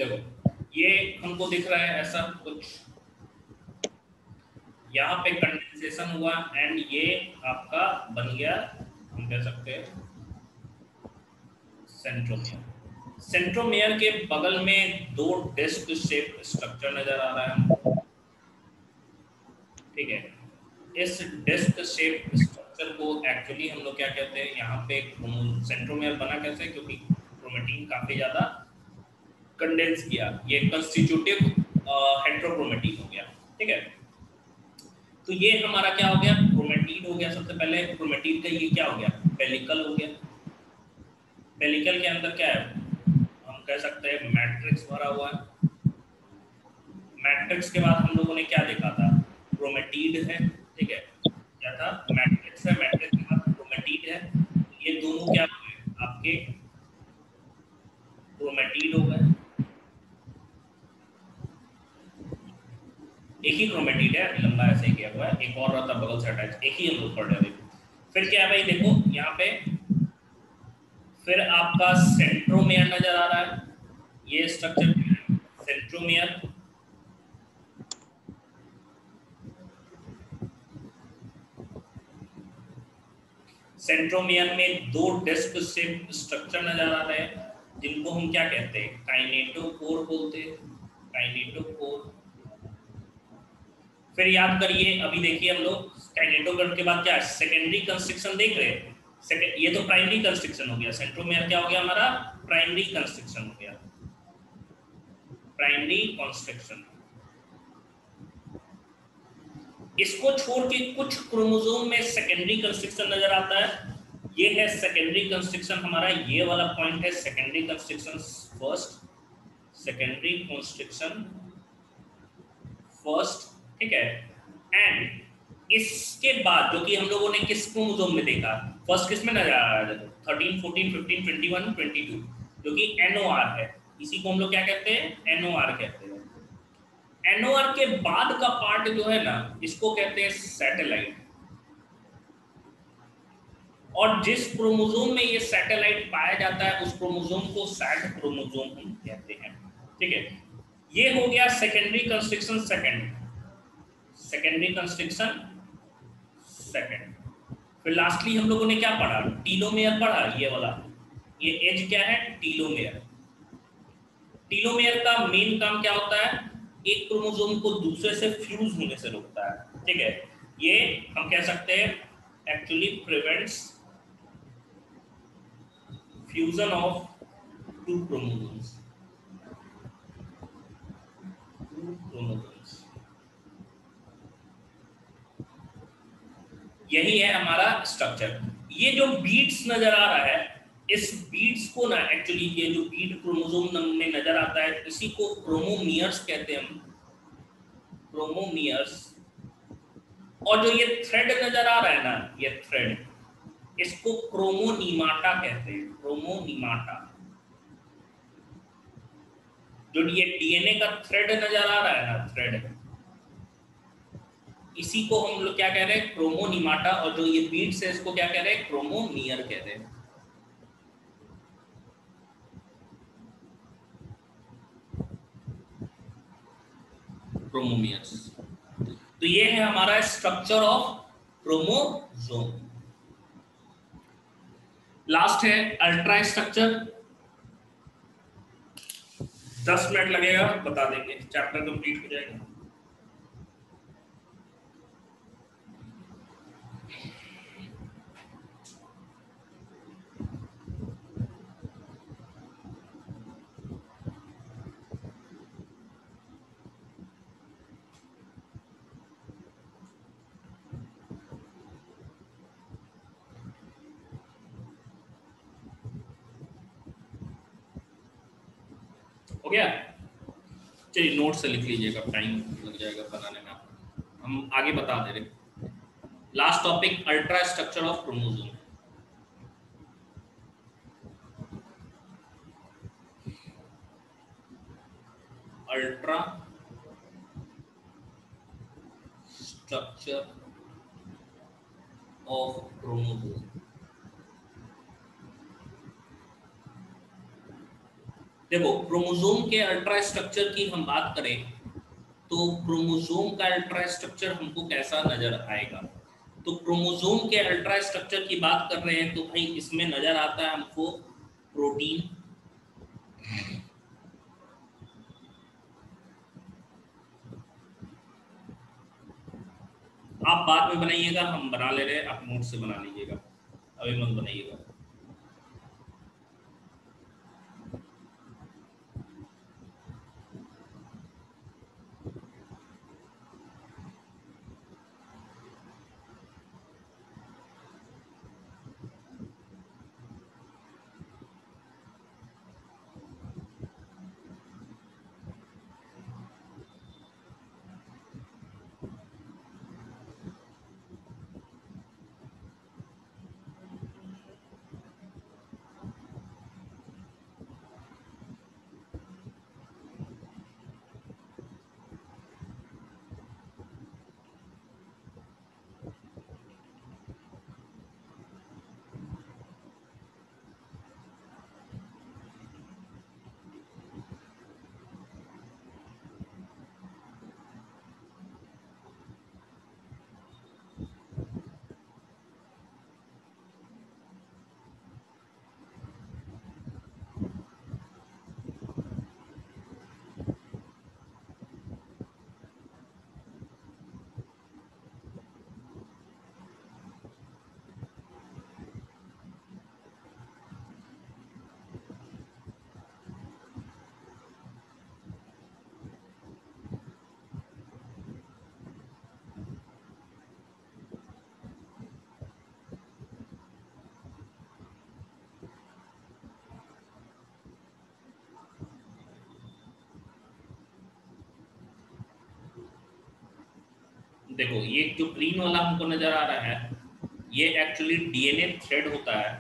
देखो ये हमको दिख रहा है ऐसा कुछ, यहाँ पे कंडेंसेशन हुआ एंड ये आपका बन गया, हम कह सकते हैं सेंट्रोमियर। सेंट्रोमियर के बगल में दो डिस्क शेप स्ट्रक्चर नजर आ रहा है हमको, ठीक है। इस डिस्क शेप स्ट्रक्चर को एक्चुअली हम लोग क्या कहते हैं, यहाँ पे सेंट्रोमियर बना कैसे, क्योंकि क्रोमेटिन काफी ज्यादा कंडेंस किया, ये कंस्टिट्यूटिव हेट्रोक्रोमेटिन हो गया, ठीक है। तो ये हमारा क्या हो गया, क्रोमेटिन हो गया। सबसे पहले क्रोमेटिन का ये क्या हो गया, पेलिकल हो गया। पेलिकल के अंदर क्या है, हम कह सकते हैं मैट्रिक्स भरा हुआ है। मैट्रिक्स के बाद हम लोगों ने क्या देखा था, क्रोमेटिड है, ठीक है। क्या था, मैट्रिक्स है, मैट्रिक्स के बाद क्रोमेटिड है। ये दोनों क्या हो गए आपके क्रोमेटिड हो गए। एक ही क्रोमेटिड है, लंबा ऐसे ही किया हुआ है, एक और रहता बगल से अटैच, एक ही हम लोग पढ़ रहे थे। फिर क्या है भाई, देखो यहाँ पे फिर आपका सेंट्रोमियर नजर आ रहा है, ये स्ट्रक्चर सेंट्रोमियर। सेंट्रोमियर में दो डिस्क शेप स्ट्रक्चर नजर आ रहे हैं, जिनको हम क्या कहते हैं, काइनेटोकोर बोलते हैं, काइनेटोकोर। फिर याद करिए, अभी देखिए हम लोग काइनेटोकोर के बाद क्या है, सेकेंडरी कंस्ट्रक्शन देख रहे हैं। ये तो प्राइमरी कंस्ट्रक्शन हो गया, सेंट्रोमियर क्या हो गया हमारा, प्राइमरी कंस्ट्रक्शन हो गया, प्राइमरी कंस्ट्रक्शन। इसको छोड़ के कुछ क्रोमोसोम में सेकेंडरी कंस्ट्रक्शन नजर आता है, ये है सेकेंडरी कंस्ट्रक्शन हमारा, ये वाला पॉइंट है secondary constriction first, secondary constriction first, ठीक है। एंड इसके बाद जो कि हम लोगों ने किस क्रोमोसोम में देखा, फर्स्ट किस में नजर आ रहा है, 13, 14, 15, 21, 22, जो कि NOR है। इसी को हम लोग क्या कहते हैं, NOR कहते हैं। NOR के बाद का पार्ट जो है ना, इसको कहते हैं सैटेलाइट। और जिस क्रोमोसोम में ये सैटेलाइट पाया जाता है, उस क्रोमोसोम को सैट क्रोमोसोम हम कहते हैं, ठीक है। ये हो गया secondary constriction second, secondary constriction second. फिर लास्टली हम लोगों ने क्या पढ़ा, टीलोमेयर पढ़ा, ये वाला, ये एज क्या है, टीलोमेयर। टीलोमेयर का मेन काम क्या होता है, एक क्रोमोसोम को दूसरे से फ्यूज होने से रोकता है, ठीक है। ये हम कह सकते हैं actually prevents fusion of to chromosomes, यही है हमारा स्ट्रक्चर। ये जो बीट्स नजर आ रहा है, इस बीट्स को ना एक्चुअली, ये जो बीट क्रोमोसोम में नजर आता है, इसी को क्रोमोमियर्स कहते हैं हम, क्रोमोमियर्स। और जो ये थ्रेड नजर आ रहा है ना, ये थ्रेड, इसको क्रोमोनीमाटा कहते हैं, क्रोमोनीमाटा। जो ये डीएनए का थ्रेड नजर आ रहा है ना, थ्रेड, इसी को हम लोग क्या कह रहे हैं, क्रोमोनीमाटा। और जो ये बीट्स है, इसको क्या कह रहे हैं, क्रोमोमियर कहते हैं। क्रोमोमियर्स। तो ये है हमारा स्ट्रक्चर ऑफ क्रोमोसोम। लास्ट है अल्ट्रा स्ट्रक्चर, 10 मिनट लगेगा, बता देंगे, चैप्टर कंप्लीट हो जाएगा। हो गया, चलिए नोट से लिख लीजिएगा, टाइम लग जाएगा बनाने में, हम आगे बता दे रहे। Last topic, ultra structure of chromosome. Ultra structure of chromosome. देखो क्रोमोसोम के अल्ट्रा स्ट्रक्चर की हम बात करें तो क्रोमोसोम का अल्ट्रा स्ट्रक्चर हमको कैसा नजर आएगा। तो क्रोमोसोम के अल्ट्रा स्ट्रक्चर की बात कर रहे हैं तो भाई इसमें नजर आता है हमको प्रोटीन, आप बाद में बनाइएगा, हम बना ले रहे हैं, आप नोट से बना लीजिएगा, अभी मत बनाइएगा। देखो ये जो ग्रीन वाला हमको नजर आ रहा है ये एक्चुअली डीएनए थ्रेड होता है,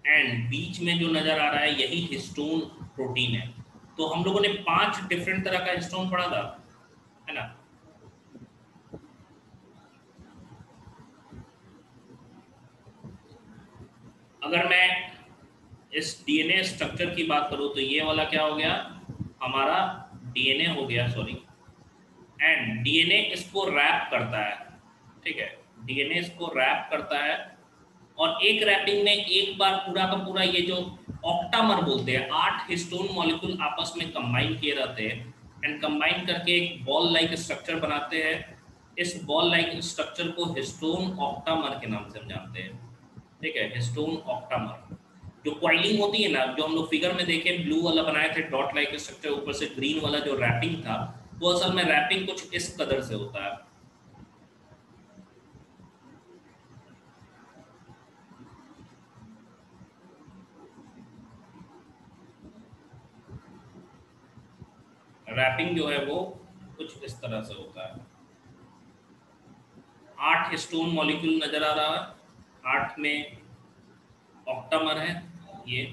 एंड बीच में जो नजर आ रहा है यही हिस्टोन प्रोटीन है। तो हम लोगों ने 5 डिफरेंट तरह का हिस्टोन पढ़ा था, है ना। अगर मैं इस डीएनए स्ट्रक्चर की बात करूं तो ये वाला क्या हो गया, हमारा डीएनए हो गया, सॉरी, एंड डीएनए इसको रैप करता है, ठीक है, डीएनए इसको रैप करता है, और एक रैपिंग में एक बार पूरा का पूरा ये जो ऑक्टामर बोलते हैं 8 हिस्टोन मॉलिक्यूल आपस में कंबाइन किए रहते हैं, एंड कंबाइन करके एक बॉल लाइक स्ट्रक्चर बनाते हैं। इस बॉल लाइक स्ट्रक्चर को हिस्टोन ऑक्टामर के नाम से हम जानते हैं, ठीक है, हिस्टोन ऑक्टामर। जो क्वाइलिंग होती है ना, जो हम लोग फिगर में देखे ब्लू वाला बनाए थे डॉट लाइक स्ट्रक्चर, ऊपर से ग्रीन वाला जो रैपिंग था, वो असल में रैपिंग कुछ इस कदर से होता है। रैपिंग जो है वो कुछ इस तरह से होता है। 8 हिस्टोन मॉलिक्यूल नजर आ रहा है, 8 में ऑक्टामर है ये,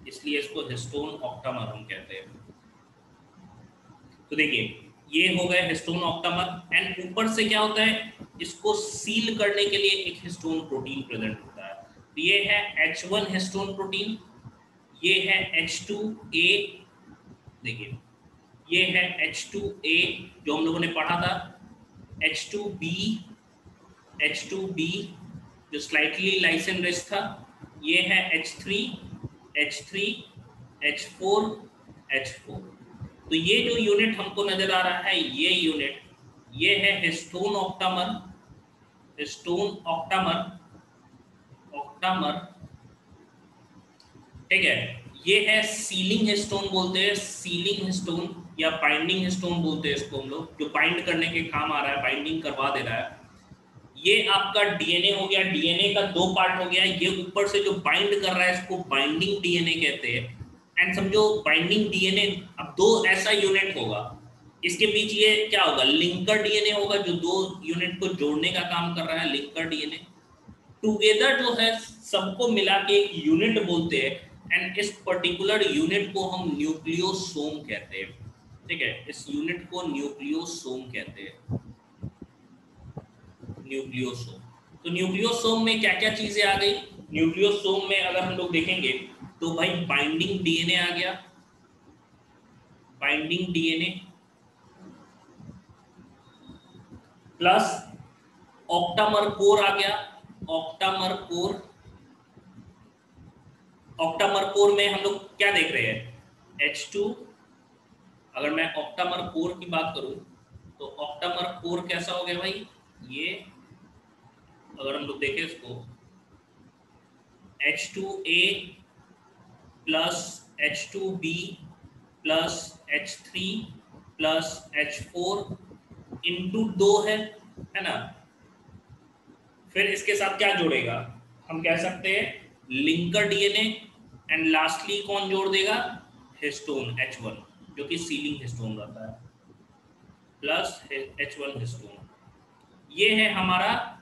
इसलिए इसको हिस्टोन ऑक्टामर हम कहते हैं। तो देखिए ये हो गए हिस्टोन ऑक्टामर, एंड ऊपर से क्या होता है, इसको सील करने के लिए एक हिस्टोन प्रोटीन प्रेजेंट होता है। तो ये है H1 हिस्टोन प्रोटीन, ये है H2A, देखिए ये है H2A जो हम लोगों ने पढ़ा था, H2B, H2B जो स्लाइटली लाइसिन रिच था, ये है H3, H3, H4, H4। तो ये जो यूनिट हमको नजर आ रहा है, ये यूनिट, ये है histone octamer, histone octamer, octamer, ठीक है। ये है सीलिंग हिस्टोन बोलते हैं, सीलिंग हिस्टोन या बाइंडिंग हिस्टोन बोलते हैं इसको हम लोग, जो बाइंड करने के काम आ रहा है, बाइंडिंग करवा दे रहा है। ये आपका डीएनए हो गया, डीएनए का 2 पार्ट हो गया, ये ऊपर से जो बाइंड कर रहा है इसको बाइंडिंग डीएनए कहते हैं। एंड समझो बाइंडिंग डीएनए, अब 2 ऐसा यूनिट होगा, इसके बीच ये क्या होगा, लिंकर डीएनए होगा जो 2 यूनिट को जोड़ने का काम कर रहा है, लिंकर डीएनए। टुगेदर जो है सबको मिला के एक यूनिट बोलते हैं, एंड इस पर्टिकुलर यूनिट को हम न्यूक्लियोसोम कहते हैं, ठीक है, इस यूनिट को न्यूक्लियोसोम कहते हैं, न्यूक्लियोसोम। तो न्यूक्लियोसोम में क्या क्या चीजें आ गई, न्यूक्लियोसोम में अगर हम लोग देखेंगे तो भाई बाइंडिंग डीएनए आ गया, binding DNA plus octamer core आ गया, ऑक्टामर कोर। ऑक्टामर कोर में हम लोग क्या देख रहे हैं, H2। अगर मैं ऑक्टामर कोर की बात करूं तो ऑक्टामर कोर कैसा हो गया भाई, ये अगर हम लोग देखें इसको H2A plus H2B plus H3 plus H4 into 2 है ना। फिर इसके साथ क्या जोड़ेगा, हम कह सकते हैं लिंकर डीएनए, एंड लास्टली कौन जोड़ देगा, हिस्टोन H1 जो कि सीलिंग हिस्टोन रहता है, प्लस H1 हिस्टोन। ये है हमारा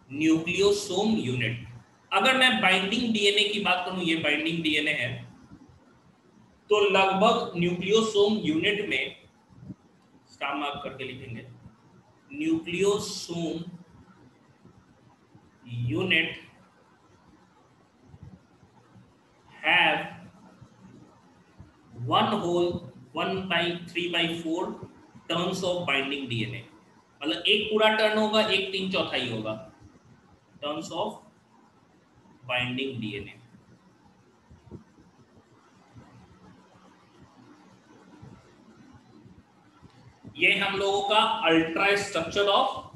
न्यूक्लियोसोम यूनिट। अगर मैं बाइंडिंग डीएनए की बात करूं, ये बाइंडिंग डीएनए है, तो लगभग न्यूक्लियोसोम यूनिट में स्टार मार्क करके लिखेंगे, nucleosome unit have 1/3/4 turns of binding DNA, मतलब एक पूरा टर्न होगा, एक 3/4 होगा टर्न्स ऑफ बाइंडिंग डीएनए। ये हम लोगों का अल्ट्रा स्ट्रक्चर ऑफ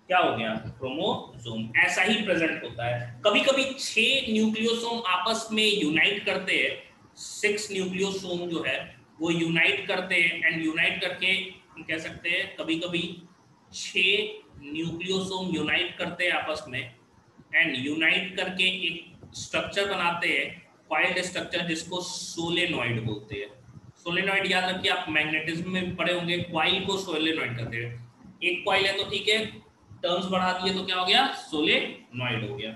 क्या हो गया, क्रोमोसोम। ऐसा ही प्रेजेंट होता है। कभी कभी 6 न्यूक्लियोसोम आपस में यूनाइट करते हैं, 6 न्यूक्लियोसोम जो है वो यूनाइट करते हैं, एंड यूनाइट करके हम कह सकते हैं कभी कभी 6 न्यूक्लियोसोम यूनाइट करते हैं आपस में, एंड यूनाइट करके एक स्ट्रक्चर बनाते हैं, कॉइल्ड स्ट्रक्चर, जिसको सोलेनॉइड बोलते हैं। सोलेनॉइड याद रखिए, आप मैग्नेटिज्म में पढ़े होंगे, कॉइल को सोलेनॉइड कहते हैं। एक कॉइल है तो ठीक है, टर्म्स बढ़ा दिए तो क्या हो गया, सोलेनॉइड हो गया।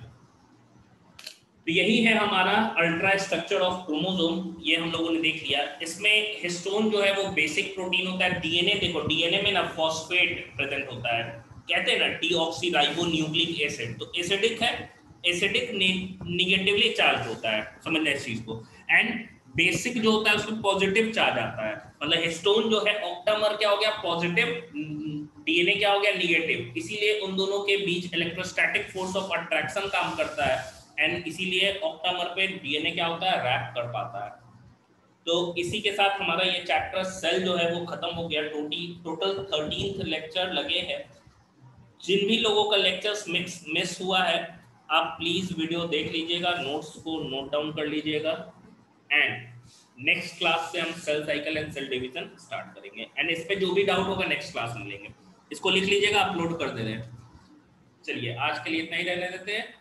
तो यही है हमारा अल्ट्रा स्ट्रक्चर ऑफ क्रोमोसोम, ये हम लोगों ने देख लिया। इसमें हिस्टोन जो है वो बेसिक प्रोटीन होता है। डीएनए देखो, डीएनए में ना फॉस्फेट प्रेजेंट होता है, कहते हैं ना डीऑक्सीराइबोन्यूक्लिक एसिड, तो एसिडिक है, एसिडिक नेगेटिवली चार्ज होता है, समझना इस चीज को। एंड बेसिक जो होता है उसमें पॉजिटिव चार्ज आता है, मतलब हिस्टोन जो है ऑक्टामर क्या हो गया, पॉजिटिव, डीएनए क्या हो गया, नेगेटिव। इसीलिए उन दोनों के बीच इलेक्ट्रोस्टैटिक फोर्स ऑफ अट्रैक्शन काम करता है, एंड इसीलिए ऑक्टामर पे डीएनए क्या होता है, रैप कर पाता है। तो इसी के साथ हमारा ये चैप्टर सेल जो है वो खत्म हो गया। टोटल 13th लेक्चर लगे हैं। जिन भी लोगों का लेक्चर्स मिस हुआ है, आप प्लीज वीडियो देख लीजिएगा, नोट्स को नोट डाउन कर लीजिएगा, एंड नेक्स्ट क्लास से हम cell cycle and cell division start करेंगे। एंड इस पे जो भी डाउट होगा नेक्स्ट क्लास में लेंगे। इसको लिख लीजिएगा, अपलोड कर दे रहे हैं। चलिए आज के लिए इतना ही रहने देते हैं।